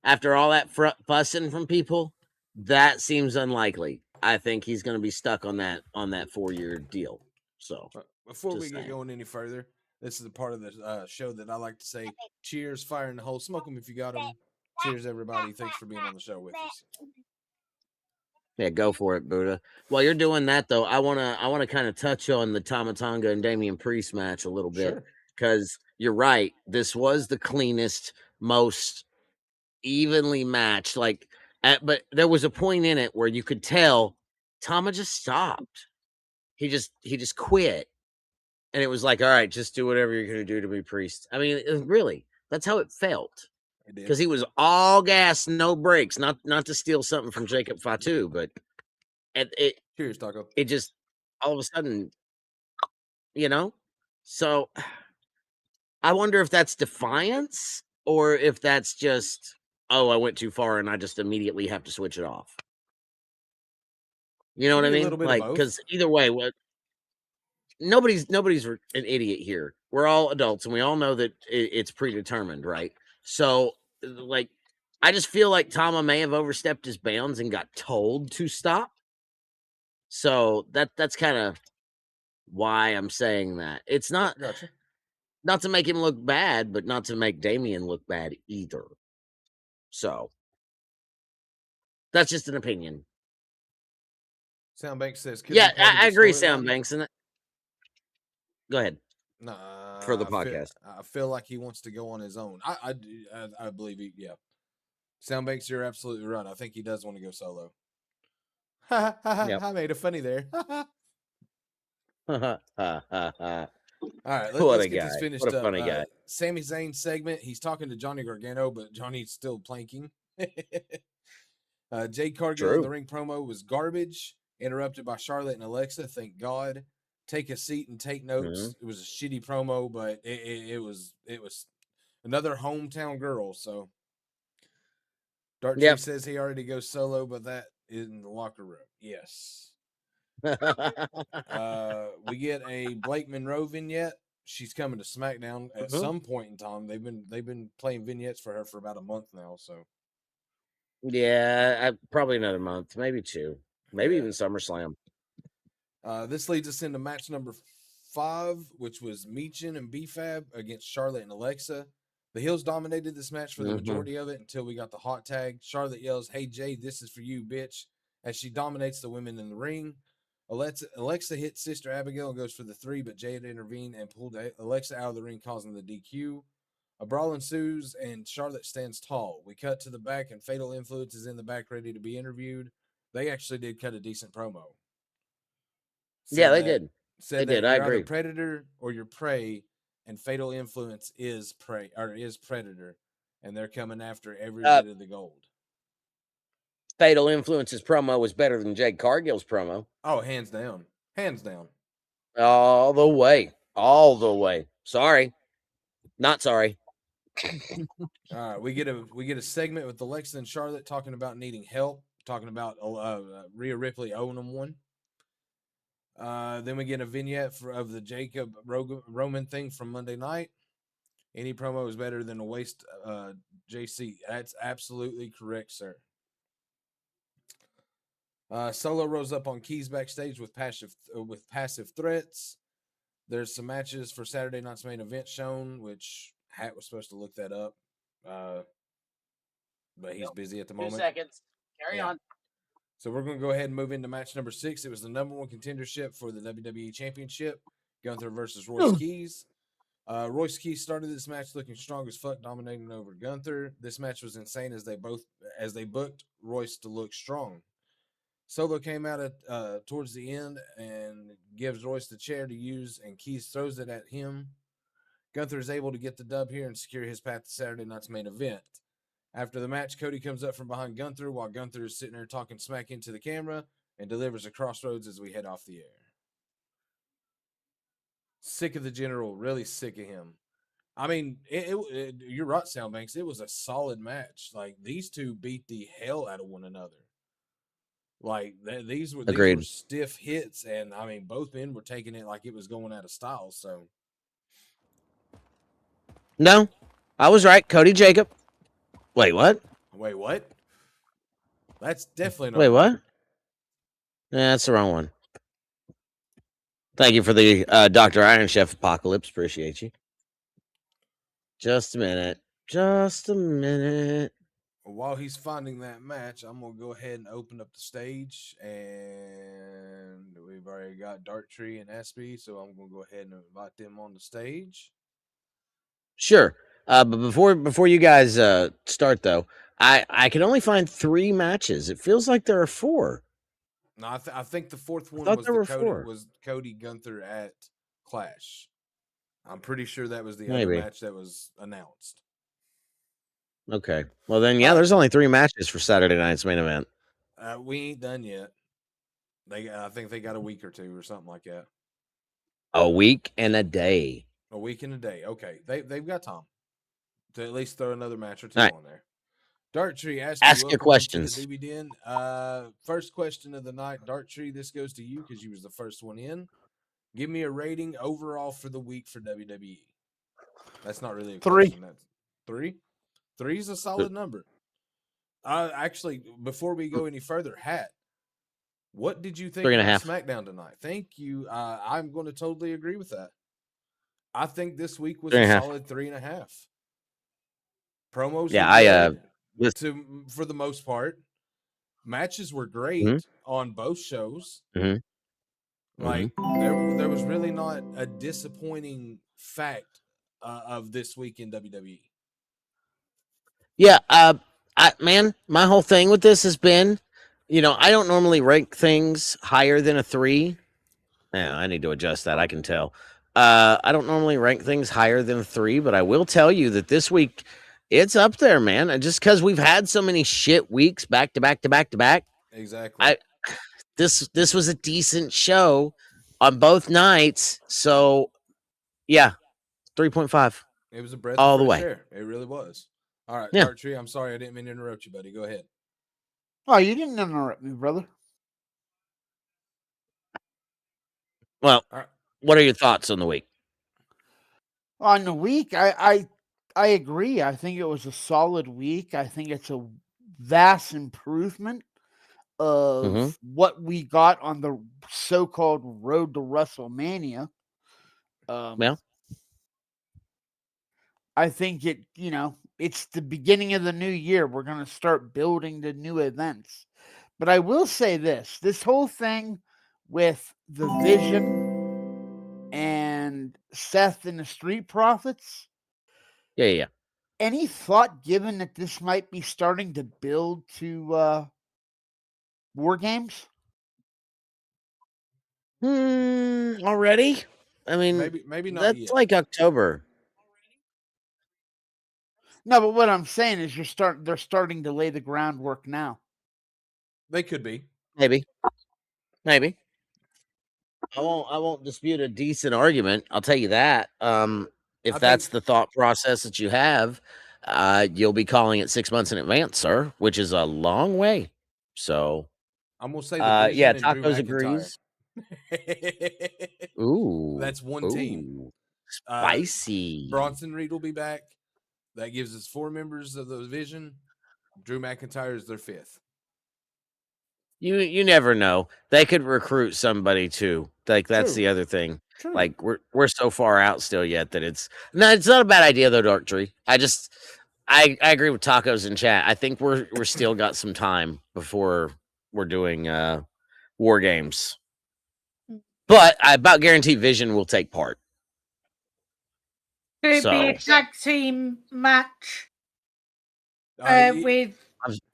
Speaker 1: after all that fussing from people, that seems unlikely. I think he's going to be stuck on that 4-year deal. So,
Speaker 3: Before we
Speaker 1: just
Speaker 3: get
Speaker 1: saying.
Speaker 3: going any further, this is the part of the show that I like to say, cheers, fire in the hole, smoke them if you got them. Cheers, everybody. Thanks for being on the show with us.
Speaker 1: Yeah, go for it, Buddha. While you're doing that, though, I wanna kind of touch on the Tama Tonga and Damian Priest match a little bit
Speaker 3: Sure.
Speaker 1: because you're right. This was the cleanest, most evenly matched. But there was a point in it where you could tell Tama just stopped. He just quit, and it was like, all right, just do whatever you're gonna do to me, Priest. I mean, really, that's how it felt
Speaker 3: It did.
Speaker 1: because he was all gas, no brakes. Not to steal something from Jacob Fatu, but it
Speaker 3: Cheers, Taco.
Speaker 1: it just all of a sudden, you know. So I wonder if that's defiance or if that's just, oh, I went too far and I just immediately have to switch it off. You know
Speaker 3: Could
Speaker 1: what I
Speaker 3: be a
Speaker 1: mean?
Speaker 3: little bit of
Speaker 1: Like,
Speaker 3: both.
Speaker 1: because either way, nobody's an idiot here. We're all adults and we all know that it's predetermined, right? So, like, I just feel like Tama may have overstepped his bounds and got told to stop. So that's kind of why I'm saying that. It's
Speaker 3: Gotcha.
Speaker 1: not to make him look bad, but not to make Damien look bad either. So that's just an opinion.
Speaker 3: Soundbank says, could
Speaker 1: Yeah,
Speaker 3: be part of
Speaker 1: I
Speaker 3: the
Speaker 1: agree, Sound
Speaker 3: storyline.
Speaker 1: Banks. And go ahead for the
Speaker 3: Nah,
Speaker 1: podcast.
Speaker 3: I feel like he wants to go on his own. I believe he, yeah. Soundbanks, you're absolutely right. I think he does want to go solo.
Speaker 1: Yep.
Speaker 3: I made a funny there.
Speaker 1: What
Speaker 3: All right,
Speaker 1: a
Speaker 3: let's get
Speaker 1: guy.
Speaker 3: this finished
Speaker 1: What a
Speaker 3: up.
Speaker 1: funny guy.
Speaker 3: Sami Zayn segment. He's talking to Johnny Gargano, but Johnny's still planking. Jade Cargill in the
Speaker 1: True.
Speaker 3: ring promo was garbage, interrupted by Charlotte and Alexa. Thank God. Take a seat and take notes. It was a shitty promo, but it was another hometown girl. So Dark Tree
Speaker 1: Yep.
Speaker 3: says he already goes solo, but that is in the locker room. Yes. We get a Blake Monroe vignette. She's coming to SmackDown at some point in time. They've been playing vignettes for her for about a month now. So
Speaker 1: Yeah, probably another month, maybe 2, maybe
Speaker 3: yeah.
Speaker 1: even SummerSlam.
Speaker 3: This leads us into match number 5, which was Meechin and B-Fab against Charlotte and Alexa. The Hills dominated this match for the majority of it until we got the hot tag. Charlotte yells, "Hey Jay, this is for you, bitch," as she dominates the women in the ring. Alexa hits Sister Abigail and goes for the 3, but Jay had intervened and pulled Alexa out of the ring, causing the DQ. A brawl ensues, and Charlotte stands tall. We cut to the back, and Fatal Influence is in the back ready to be interviewed. They actually did cut a decent promo.
Speaker 1: Yeah, they did.
Speaker 3: Said
Speaker 1: They
Speaker 3: that
Speaker 1: did. I
Speaker 3: you're either
Speaker 1: agree.
Speaker 3: predator or you're prey, and Fatal Influence is prey or is predator, and they're coming after every bit of the gold.
Speaker 1: Fatal Influence's promo was better than Jade Cargill's promo.
Speaker 3: Oh, hands down. Hands down.
Speaker 1: All the way. All the way. Sorry. Not sorry.
Speaker 3: All right, we get a segment with Alexa and Charlotte talking about needing help, talking about Rhea Ripley owing them one. Then we get a vignette of the Jacob Roman thing from Monday night. Any promo is better than a waste. JC, that's absolutely correct, sir. Solo rose up on keys backstage with passive threats. There's some matches for Saturday night's main event shown, which Hat was supposed to look that up, but he's busy at the
Speaker 1: 2
Speaker 3: moment.
Speaker 1: seconds. Carry on.
Speaker 3: So we're going to go ahead and move into match number 6. It was the number 1 contendership for the WWE Championship. Gunther versus Royce Keys. Royce Keith started this match looking strong as fuck, dominating over Gunther. This match was insane as they booked Royce to look strong. Solo came out at towards the end and gives Royce the chair to use, and Keith throws it at him. Gunther is able to get the dub here and secure his path to Saturday night's main event. After the match, Cody comes up from behind Gunther while Gunther is sitting there talking smack into the camera and delivers a crossroads as we head off the air. Sick of the general, really sick of him. I mean, you're right, Soundbanks. It was a solid match. Like, these two beat the hell out of one another. Like, these were
Speaker 1: Agreed.
Speaker 3: stiff hits, and I mean, both men were taking it like it was going out of style. So,
Speaker 1: No, I was right. Cody Jacob. Wait, what?
Speaker 3: wait, what? That's definitely not
Speaker 1: Wait,
Speaker 3: right.
Speaker 1: what? Yeah, that's the wrong one. Thank you for the Dr. Iron Chef Apocalypse. Appreciate you. Just a minute. Just a minute.
Speaker 3: While he's finding that match, I'm gonna go ahead and open up the stage, and we've already got Darktree and Espy, so I'm gonna go ahead and invite them on the stage.
Speaker 1: Sure. But before you guys start though, I can only find 3 matches. It feels like there are 4.
Speaker 3: No, I think the fourth one
Speaker 1: thought
Speaker 3: was
Speaker 1: there were 4.
Speaker 3: Cody Gunther at Clash. I'm pretty sure that was the other
Speaker 1: Maybe.
Speaker 3: match that was announced.
Speaker 1: Okay. Well then, yeah, there's only 3 matches for Saturday night's main event.
Speaker 3: We ain't done yet. I think they got a week or 2 or something like that.
Speaker 1: A week and a day.
Speaker 3: A week and a day. Okay, they've got time to at least throw another match or 2
Speaker 1: All right.
Speaker 3: on there. Darktree,
Speaker 1: Ask your questions.
Speaker 3: To the Doobie Den. First question of the night, Darktree. This goes to you because you was the first one in. Give me a rating overall for the week for WWE. That's not really a
Speaker 4: 3.
Speaker 3: question. That's 3. 3 is a solid number. Actually, before we go any further, Hat, what did you think
Speaker 1: 3.5.
Speaker 3: about SmackDown tonight? Thank you. I'm going to totally agree with that. I think this week was
Speaker 1: 3.5.
Speaker 3: a solid 3.5. Promos,
Speaker 1: Yeah,
Speaker 3: for the most part. Matches were great on both shows. Like there was really not a disappointing fact of this week in WWE.
Speaker 1: Yeah, man, my whole thing with this has been, I don't normally rank things higher than a 3. Yeah, I need to adjust that. I can tell. I don't normally rank things higher than a 3, but I will tell you that this week it's up there, man. And just because we've had so many shit weeks back to back to back to back.
Speaker 3: Exactly.
Speaker 1: This was a decent show on both nights. So, yeah, 3.5.
Speaker 3: It was a breath
Speaker 1: all
Speaker 3: of
Speaker 1: the
Speaker 3: fresh
Speaker 1: way.
Speaker 3: air. It really was. All right,
Speaker 1: Yeah.
Speaker 3: Darktree, I'm sorry I didn't mean to interrupt you, buddy. Go ahead.
Speaker 4: Oh, you didn't interrupt me, brother.
Speaker 1: Well,
Speaker 3: All right.
Speaker 1: what are your thoughts on the week?
Speaker 4: On the week, I agree. I think it was a solid week. I think it's a vast improvement of what we got on the so-called road to WrestleMania.
Speaker 1: Yeah.
Speaker 4: I think it's the beginning of the new year. We're going to start building the new events. But I will say this whole thing with the Vision and Seth and the Street Profits.
Speaker 1: Yeah.
Speaker 4: Any thought given that this might be starting to build to War Games?
Speaker 1: Already? I mean,
Speaker 3: maybe not
Speaker 1: that's
Speaker 3: yet.
Speaker 1: like October.
Speaker 4: No, but what I'm saying is they're starting to lay the groundwork now.
Speaker 3: They could be.
Speaker 1: Maybe. I won't dispute a decent argument. I'll tell you that. If that's the thought process that you have, you'll be calling it 6 months in advance, sir, which is a long way. So
Speaker 3: I'm gonna say the Vision and Drew
Speaker 1: Tacos
Speaker 3: McIntyre.
Speaker 1: agrees. Ooh,
Speaker 3: That's one team.
Speaker 1: Spicy.
Speaker 3: Bronson Reed will be back. That gives us 4 members of the Vision. Drew McIntyre is their 5th.
Speaker 1: You never know. They could recruit somebody too. Like that's
Speaker 3: True.
Speaker 1: the other thing.
Speaker 3: True.
Speaker 1: Like we're so far out still yet that it's not a bad idea though, Darktree. I agree with Tacos in chat. I think we're still got some time before we're doing War Games. But I about guarantee Vision will take part.
Speaker 5: Could it be
Speaker 1: So
Speaker 5: a tag team match with
Speaker 1: I'm-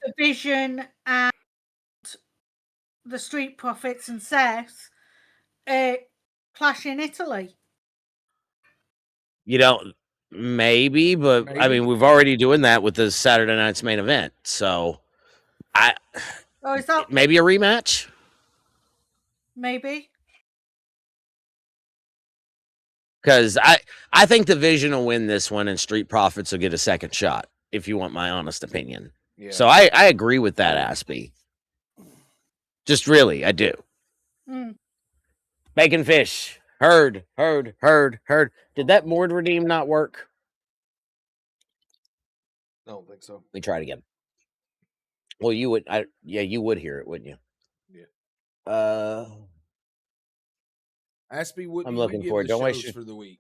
Speaker 5: the Vision and the Street Profits and Seth clash in Italy?
Speaker 1: you know, maybe, but I
Speaker 3: Maybe.
Speaker 1: mean, we've already doing that with the Saturday night's main event. So I
Speaker 5: Or is that
Speaker 1: maybe a rematch.
Speaker 5: maybe?
Speaker 1: Because I think the Vision will win this one, and Street Profits will get a second shot. If you want my honest opinion,
Speaker 3: Yeah.
Speaker 1: so I agree with that, Aspie. Just really, I do.
Speaker 5: Mm.
Speaker 1: Bacon fish, heard. Did that Mord redeem not work?
Speaker 3: I don't think so.
Speaker 1: Let me try it again. Well, you would, you would hear it, wouldn't you?
Speaker 3: Yeah. Aspie, what
Speaker 1: I'm
Speaker 3: do you
Speaker 1: looking
Speaker 3: give
Speaker 1: for it.
Speaker 3: the
Speaker 1: Don't waste
Speaker 3: shows
Speaker 1: your-
Speaker 3: for the week?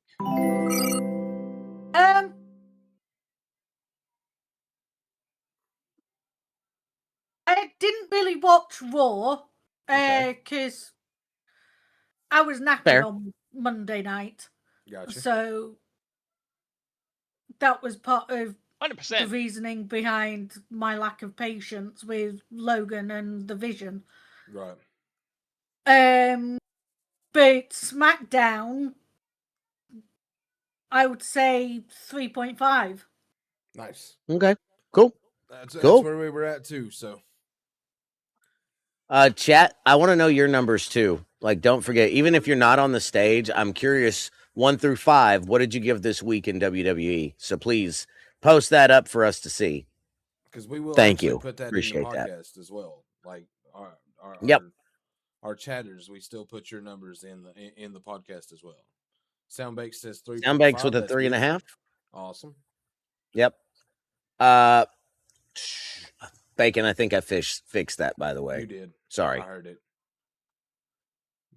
Speaker 5: I didn't really watch Raw
Speaker 3: Okay.
Speaker 5: because I was knackered
Speaker 1: Fair.
Speaker 5: on Monday night.
Speaker 3: Gotcha.
Speaker 5: So that was part of the
Speaker 6: 100%.
Speaker 5: reasoning behind my lack of patience with Logan and the Vision.
Speaker 3: Right.
Speaker 5: But SmackDown, I would say 3.5.
Speaker 3: Nice.
Speaker 1: Okay, cool.
Speaker 3: That's
Speaker 1: Cool.
Speaker 3: where we were at too. So
Speaker 1: Chat, I want to know your numbers too. Like, don't forget, even if you're not on the stage, I'm curious 1 through 5. What did you give this week in WWE? So please post that up for us to see.
Speaker 3: because we will
Speaker 1: Thank
Speaker 3: actually
Speaker 1: you.
Speaker 3: put that
Speaker 1: Appreciate
Speaker 3: in the
Speaker 1: that.
Speaker 3: podcast as well. Like our
Speaker 1: Yep.
Speaker 3: our chatters, we still put your numbers in the podcast as well. Soundbake says 3.
Speaker 1: Soundbanks with a 3.5.
Speaker 3: Awesome.
Speaker 1: Yep. Bacon, I think I fixed that, by the way.
Speaker 3: You did.
Speaker 1: Sorry.
Speaker 3: I heard it.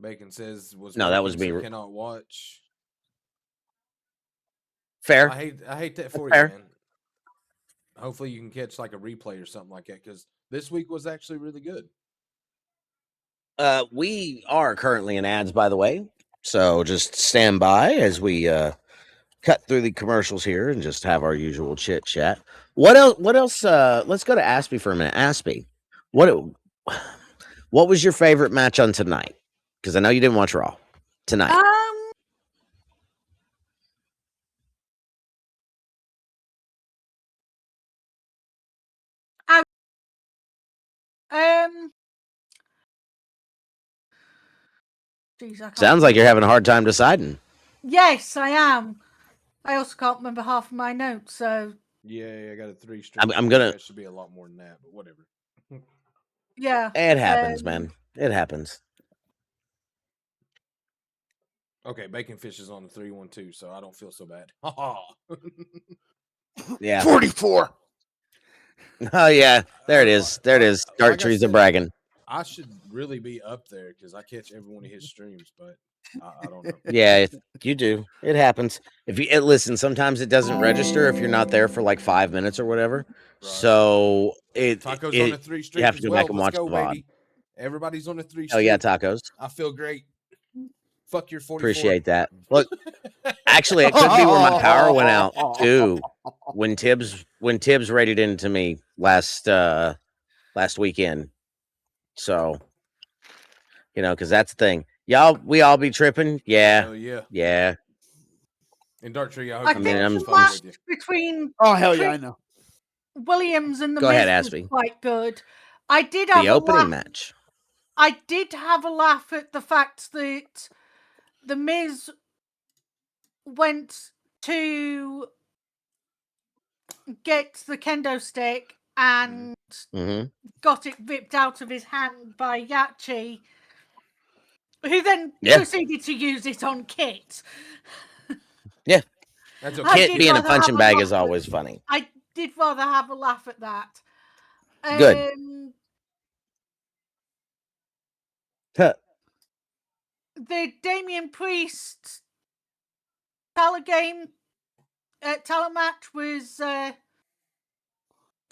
Speaker 3: Bacon says
Speaker 1: No, that was
Speaker 3: working,
Speaker 1: me.
Speaker 3: so cannot watch.
Speaker 1: Fair.
Speaker 3: I hate that for
Speaker 1: fair.
Speaker 3: you, man. Hopefully you can catch like a replay or something like that because this week was actually really good.
Speaker 1: We are currently in ads, by the way. So just stand by as we cut through the commercials here and just have our usual chit chat. What else? Let's go to Aspie for a minute. Aspie, what was your favorite match on tonight? Because I know you didn't watch Raw tonight.
Speaker 5: Geez, I can't
Speaker 1: Sounds like you're
Speaker 5: remember.
Speaker 1: having a hard time deciding.
Speaker 5: Yes, I am. I also can't remember half of my notes, so
Speaker 3: Yeah, I got a 3 string.
Speaker 1: I'm gonna.
Speaker 3: That should be a lot more than that, but whatever.
Speaker 5: yeah.
Speaker 1: It happens, man. It happens.
Speaker 3: Okay, Bacon Fish is on the 312, so I don't feel so bad.
Speaker 1: Yeah.
Speaker 4: 44.
Speaker 1: Oh yeah, there it is. There it is. Dark
Speaker 3: like I
Speaker 1: trees are
Speaker 3: said,
Speaker 1: bragging.
Speaker 3: I should really be up there because I catch every one of his streams, but I don't know.
Speaker 1: Yeah, you do. It happens. If you listen, sometimes it doesn't register if you're not there for like 5 minutes or whatever.
Speaker 3: Right.
Speaker 1: So
Speaker 3: Tacos on the 3
Speaker 1: you
Speaker 3: stream
Speaker 1: have
Speaker 3: as
Speaker 1: to go
Speaker 3: well.
Speaker 1: back and
Speaker 3: Let's
Speaker 1: watch
Speaker 3: go,
Speaker 1: the VOD.
Speaker 3: baby. Everybody's on the 3
Speaker 1: Oh
Speaker 3: stream.
Speaker 1: yeah, tacos.
Speaker 3: I feel great. Fuck your 44.
Speaker 1: Appreciate that. Look, actually, it could be where my power went out too. When Tibbs raided into me last weekend. So, because that's the thing. We all be tripping. Yeah.
Speaker 3: Hell yeah.
Speaker 1: Yeah.
Speaker 3: And Dark Tree, I hope
Speaker 5: I
Speaker 3: your
Speaker 5: think
Speaker 3: phone
Speaker 5: the
Speaker 3: is fine
Speaker 5: match
Speaker 3: with you.
Speaker 5: between
Speaker 4: Oh, hell yeah, I know.
Speaker 5: Williams and the
Speaker 1: Go
Speaker 5: Miz
Speaker 1: ahead,
Speaker 5: was
Speaker 1: Aspie.
Speaker 5: quite good. I did have
Speaker 1: The
Speaker 5: a
Speaker 1: opening
Speaker 5: laugh.
Speaker 1: match.
Speaker 5: I did have a laugh at the fact that the Miz went to get the kendo stick and
Speaker 1: Mm-hmm.
Speaker 5: got it ripped out of his hand by Yachi, who then
Speaker 1: Yeah.
Speaker 5: proceeded to use it on Kit.
Speaker 1: Yeah.
Speaker 3: That's
Speaker 5: I
Speaker 3: okay.
Speaker 1: Kit
Speaker 5: did
Speaker 1: being a
Speaker 5: rather have
Speaker 1: punching
Speaker 5: a
Speaker 1: bag
Speaker 5: laugh
Speaker 1: is
Speaker 5: at-
Speaker 1: always funny.
Speaker 5: I did rather have a laugh at that.
Speaker 1: Good. Huh.
Speaker 5: The Damian Priest telematch was, I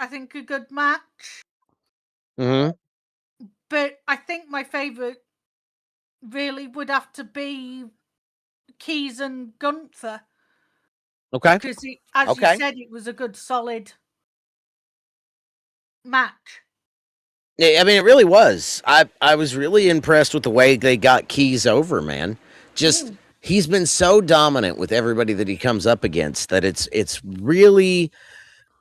Speaker 5: think, a good match.
Speaker 1: Mm-hmm.
Speaker 5: But I think my favourite really would have to be Keys and Gunther.
Speaker 1: Okay.
Speaker 5: because, as you
Speaker 1: Okay.
Speaker 5: said, it was a good, solid match.
Speaker 1: Yeah, I mean, it really was. I was really impressed with the way they got Keys over, man. Just he's been so dominant with everybody that he comes up against that it's really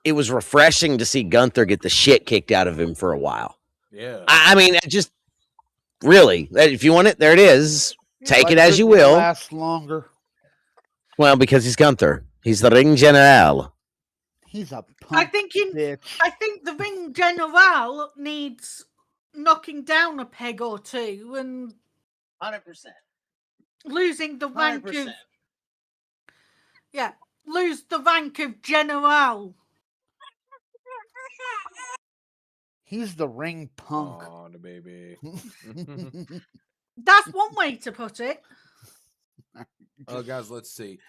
Speaker 1: it was refreshing to see Gunther get the shit kicked out of him for a while.
Speaker 3: Yeah.
Speaker 1: I mean, it just really, if you want it, there it is. Take
Speaker 4: Why
Speaker 1: it as you
Speaker 4: couldn't it
Speaker 1: will.
Speaker 4: last longer?
Speaker 1: Well, because he's Gunther. He's the ring general.
Speaker 4: He's a
Speaker 5: I
Speaker 4: punk
Speaker 5: think
Speaker 4: bitch.
Speaker 5: I think the ring general needs knocking down a peg or two and
Speaker 1: 100%.
Speaker 5: losing the rank of lose the rank of general.
Speaker 4: He's the ring punk.
Speaker 3: Oh, the baby.
Speaker 5: That's one way to put it.
Speaker 3: Guys, let's see.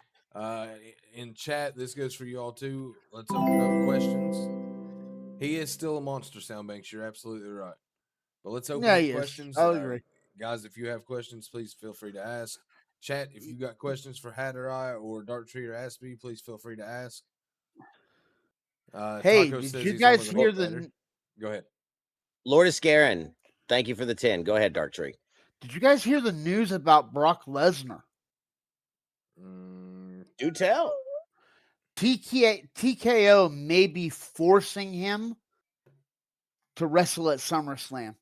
Speaker 3: In chat, this goes for you all too. Let's open up questions. He is still a monster, Soundbanks. You're absolutely right. But let's open
Speaker 4: Yeah,
Speaker 3: up
Speaker 4: he is.
Speaker 3: questions.
Speaker 4: I'll agree.
Speaker 3: Guys, if you have questions, please feel free to ask. Chat, if you got questions for Hat or I or Dark Tree or Aspie, please feel free to ask.
Speaker 4: Hey,
Speaker 3: Taco
Speaker 4: did
Speaker 3: says
Speaker 4: you
Speaker 3: he's
Speaker 4: guys
Speaker 3: only
Speaker 4: hear
Speaker 3: gonna get better. Go ahead.
Speaker 1: Lourdes Garin, thank you for the 10. Go ahead, Dark Tree.
Speaker 4: Did you guys hear the news about Brock Lesnar?
Speaker 1: Do tell.
Speaker 4: TKO may be forcing him to wrestle at SummerSlam.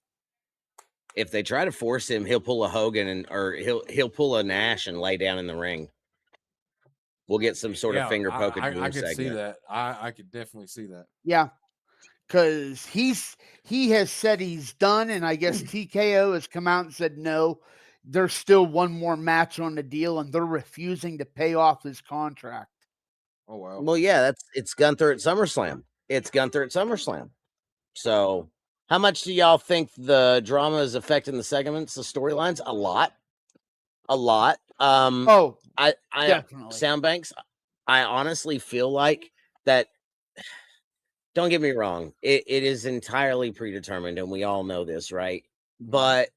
Speaker 1: If they try to force him, he'll pull a Hogan or he'll pull a Nash and lay down in the ring. We'll get some sort of finger poking.
Speaker 3: I could see that. I could definitely see that.
Speaker 4: Yeah, because he has said he's done, and I guess TKO has come out and said no. There's still one more match on the deal, and they're refusing to pay off his contract.
Speaker 3: Oh wow.
Speaker 1: Well, yeah, it's Gunther at SummerSlam. It's Gunther at SummerSlam. So, how much do y'all think the drama is affecting the segments, the storylines? A lot.
Speaker 4: Oh,
Speaker 1: I
Speaker 4: definitely.
Speaker 1: Soundbanks. I honestly feel like that. Don't get me wrong. It is entirely predetermined, and we all know this, right? But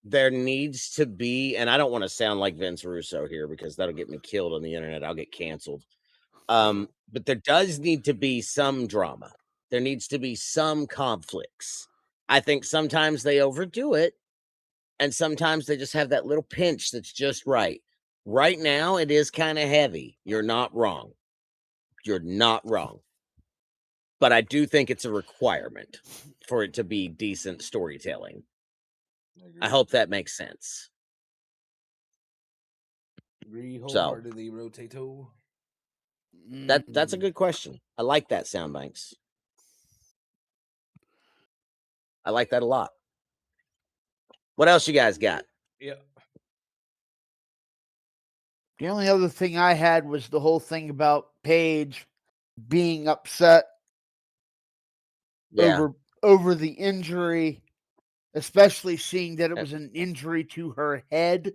Speaker 1: there needs to be, and I don't want to sound like Vince Russo here because that'll get me killed on the internet. I'll get canceled. But there does need to be some drama. There needs to be some conflicts. I think sometimes they overdo it, and sometimes they just have that little pinch that's just right. Right now, it is kind of heavy. You're not wrong. You're not wrong. But I do think it's a requirement for it to be decent storytelling. I hope that makes sense.
Speaker 3: Agree wholeheartedly, Rotato.
Speaker 1: That's a good question. I like that, Soundbanks. I like that a lot. What else you guys got?
Speaker 3: Yeah.
Speaker 4: The only other thing I had was the whole thing about Paige being upset over the injury, especially seeing that it was an injury to her head.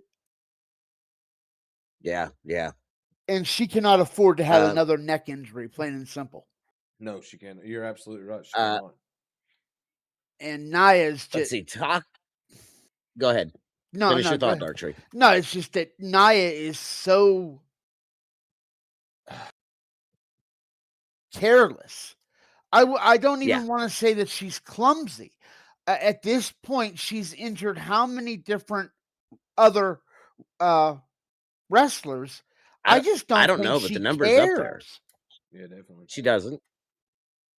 Speaker 1: Yeah.
Speaker 4: And she cannot afford to have another neck injury, plain and simple.
Speaker 3: No, she can't. You're absolutely right. She cannot.
Speaker 4: And Nia's just...
Speaker 1: Let's see. Go ahead. Finish your thought, Dark Tree.
Speaker 4: No, it's just that Nia is so careless. I don't even want to say that she's clumsy. At this point, she's injured how many different other wrestlers? I just don't.
Speaker 1: I don't
Speaker 4: think
Speaker 1: know, but
Speaker 4: she
Speaker 1: the number's
Speaker 4: cares.
Speaker 1: up there.
Speaker 3: Yeah, definitely.
Speaker 1: She doesn't.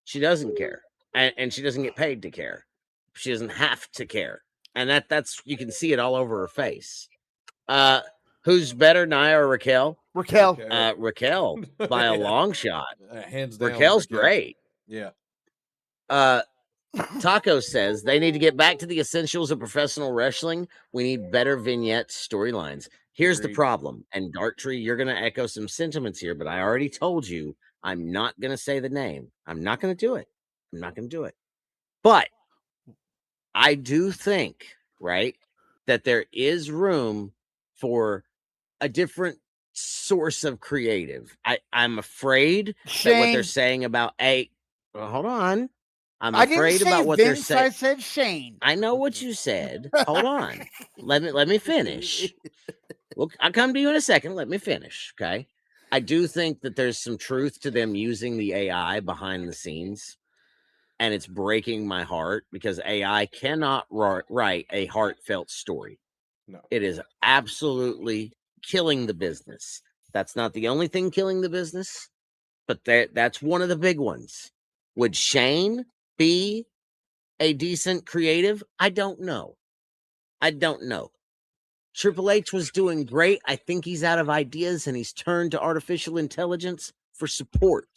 Speaker 1: She doesn't care, and she doesn't get paid to care. She doesn't have to care, and that's you can see it all over her face. Who's better, Nia or Raquel?
Speaker 4: Raquel.
Speaker 1: Raquel by a long shot.
Speaker 3: Hands down.
Speaker 1: Raquel's great.
Speaker 3: Yeah.
Speaker 1: Taco says they need to get back to the essentials of professional wrestling. We need better vignette storylines. Here's the problem. And Dark Tree, you're going to echo some sentiments here, but I already told you I'm not going to say the name. I'm not going to do it. But I do think, right, that there is room for a different source of creative. I'm afraid that what they're saying about hold on. I'm afraid about what they're saying.
Speaker 4: I said Shane.
Speaker 1: I know what you said. Hold on. Let me finish. Well, I'll come to you in a second. Let me finish. Okay. I do think that there's some truth to them using the AI behind the scenes, and it's breaking my heart because AI cannot write a heartfelt story.
Speaker 3: No.
Speaker 1: It is absolutely killing the business. That's not the only thing killing the business, but that's one of the big ones. Would Shane be a decent creative? I don't know. I don't know. Triple H was doing great. I think he's out of ideas and he's turned to artificial intelligence for support.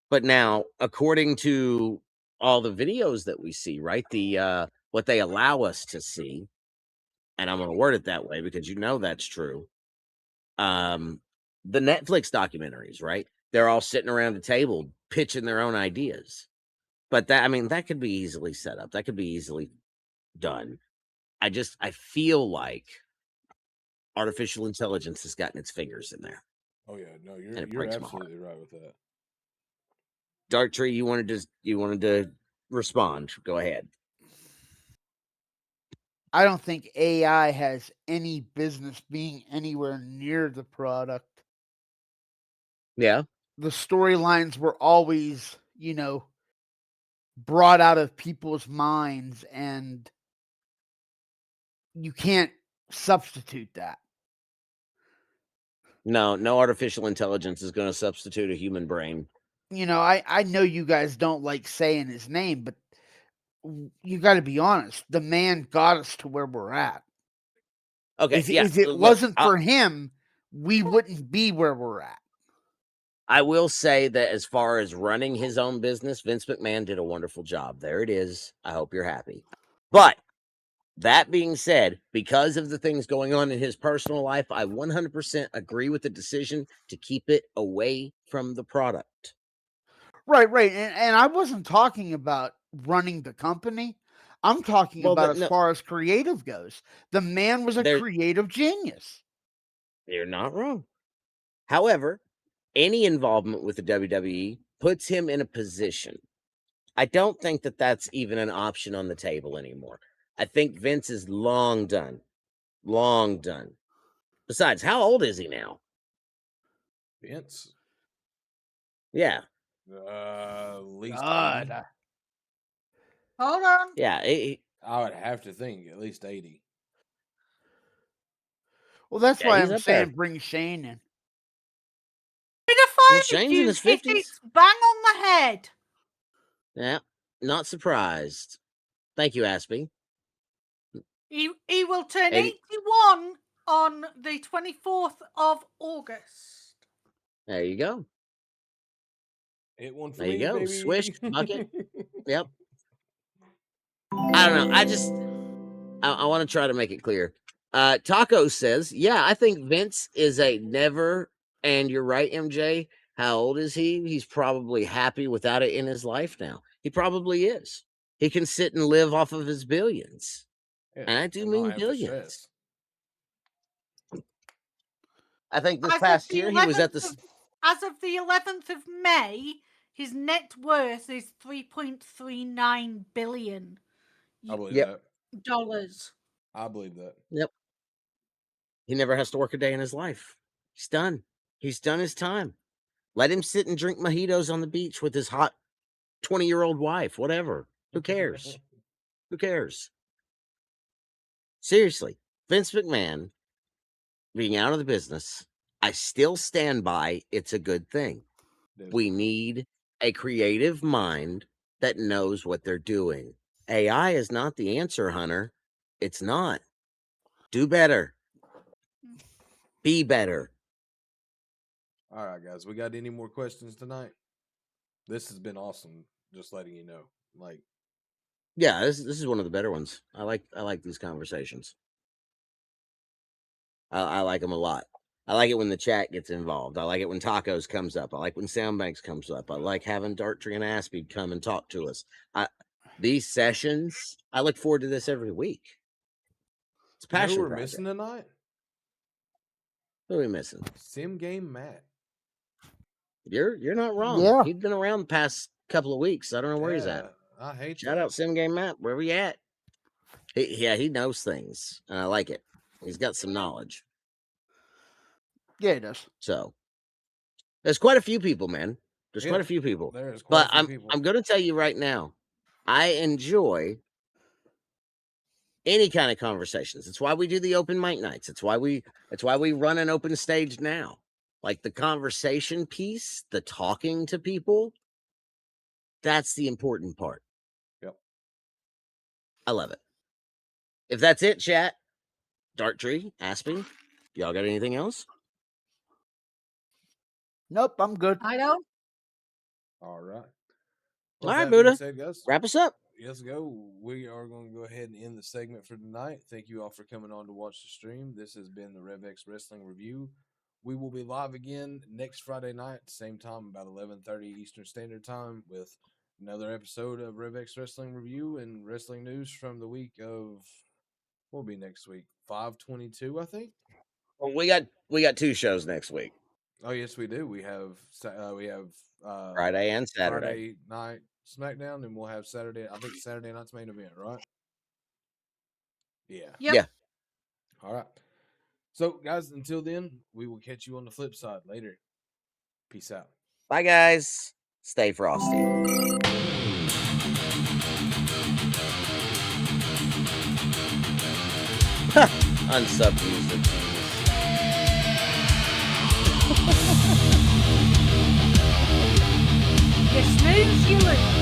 Speaker 1: But now, according to all the videos that we see, right? The what they allow us to see, and I'm going to word it that way because you know that's true. The Netflix documentaries, right? They're all sitting around the table pitching their own ideas. But that could be easily set up. That could be easily done. I feel like artificial intelligence has gotten its fingers in there.
Speaker 3: Oh yeah, no,
Speaker 1: And it
Speaker 3: you're
Speaker 1: breaks my heart.
Speaker 3: absolutely right with that.
Speaker 1: Dark Tree, you wanted to respond. Go ahead.
Speaker 4: I don't think AI has any business being anywhere near the product.
Speaker 1: Yeah.
Speaker 4: The storylines were always, brought out of people's minds, and you can't substitute that.
Speaker 1: No artificial intelligence is going to substitute a human brain.
Speaker 4: I know you guys don't like saying his name, but you got to be honest. The man got us to where we're at.
Speaker 1: Okay,
Speaker 4: If it
Speaker 1: look,
Speaker 4: wasn't for him, we wouldn't be where we're at.
Speaker 1: I will say that as far as running his own business, Vince McMahon did a wonderful job. There it is. I hope you're happy. But that being said, because of the things going on in his personal life, I 100% agree with the decision to keep it away from the product.
Speaker 4: Right. And I wasn't talking about running the company. I'm talking about as far as creative goes. The man was a creative genius.
Speaker 1: You're not wrong. However, any involvement with the WWE puts him in a position. I don't think that that's even an option on the table anymore. I think Vince is long done. Long done. Besides, how old is he now?
Speaker 3: Vince?
Speaker 1: Yeah.
Speaker 3: At least
Speaker 4: God.
Speaker 3: 80.
Speaker 5: Hold on.
Speaker 1: Yeah.
Speaker 3: I would have to think at least 80.
Speaker 4: Well, that's why
Speaker 1: he's
Speaker 4: I'm
Speaker 1: up there.
Speaker 4: saying bring Shane in.
Speaker 5: Well,
Speaker 1: Shane's in his
Speaker 5: hit
Speaker 1: 50s.
Speaker 5: it bang on the head.
Speaker 1: Yeah. Not surprised. Thank you, Aspie.
Speaker 5: He will turn 81 on the 24th of August.
Speaker 1: There you go.
Speaker 3: Hit one for
Speaker 1: There
Speaker 3: me,
Speaker 1: you go.
Speaker 3: baby.
Speaker 1: Swish, bucket. Yep. I don't know. I want to try to make it clear. Taco says, yeah, I think Vince is a never, and you're right, MJ. How old is he? He's probably happy without it in his life now. He probably is. He can sit and live off of his billions.
Speaker 3: Yeah,
Speaker 1: and I do mean billions. I think this past year he was at the...
Speaker 5: As of the 11th of May, his net worth is $3.39 billion.
Speaker 3: I believe that.
Speaker 5: Dollars.
Speaker 3: I believe that.
Speaker 1: Yep. He never has to work a day in his life. He's done. He's done his time. Let him sit and drink mojitos on the beach with his hot 20-year-old wife, whatever. Who cares? Who cares? Seriously, Vince McMahon being out of the business, I still stand by it's a good thing. We need a creative mind that knows what they're doing. AI is not the answer, Hunter. It's not. Do better. Be better.
Speaker 3: All right, guys. We got any more questions tonight? This has been awesome. Just letting you know.
Speaker 1: Yeah, this is one of the better ones. I like these conversations. I like them a lot. I like it when the chat gets involved. I like it when Tacos comes up. I like when Soundbanks comes up. I like having Dark and Aspie come and talk to us. These sessions, I look forward to this every week. It's a passion.
Speaker 3: Who we're missing tonight?
Speaker 1: Who are we missing?
Speaker 3: Sim Game Matt.
Speaker 1: You're not wrong.
Speaker 4: Yeah.
Speaker 1: He's been around the past couple of weeks. I don't know where he's at.
Speaker 3: I hate
Speaker 1: Shout out Sim Game Matt. Where we at? He knows things, and I like it. He's got some knowledge.
Speaker 4: Yeah, he does.
Speaker 1: So There's quite a few people, man. There's
Speaker 3: Yeah,
Speaker 1: quite a few people.
Speaker 3: there is quite
Speaker 1: But
Speaker 3: a few
Speaker 1: I'm
Speaker 3: people.
Speaker 1: I'm gonna tell you right now, I enjoy any kind of conversations. It's why we do the open mic nights. It's why we run an open stage now. Like the conversation piece, the talking to people, that's the important part.
Speaker 3: Yep.
Speaker 1: I love it. If that's it, chat, Dark Tree, Asping, y'all got anything else?
Speaker 4: Nope, I'm good.
Speaker 5: I don't.
Speaker 3: All right.
Speaker 1: All
Speaker 3: With
Speaker 1: right,
Speaker 3: that being
Speaker 1: Buddha,
Speaker 3: said, guys,
Speaker 1: wrap us up.
Speaker 3: let's go. We are going to go ahead and end the segment for tonight. Thank you all for coming on to watch the stream. This has been the Rev X Wrestling Review. We will be live again next Friday night, same time, about 11:30 Eastern Standard Time, with another episode of Rev X Wrestling Review and wrestling news from the week of what will be next week, 5/22, I think.
Speaker 1: Well, we got 2 shows next week,
Speaker 3: Oh yes, we do. We have
Speaker 1: Friday and Saturday.
Speaker 3: Friday night SmackDown, and we'll have Saturday. I think Saturday night's main event, right? Yeah.
Speaker 5: Yep.
Speaker 1: Yeah.
Speaker 3: All right. So, guys, until then, we will catch you on the flip side later. Peace out.
Speaker 1: Bye, guys. Stay frosty. Unsub music.
Speaker 5: You snooze, you lose.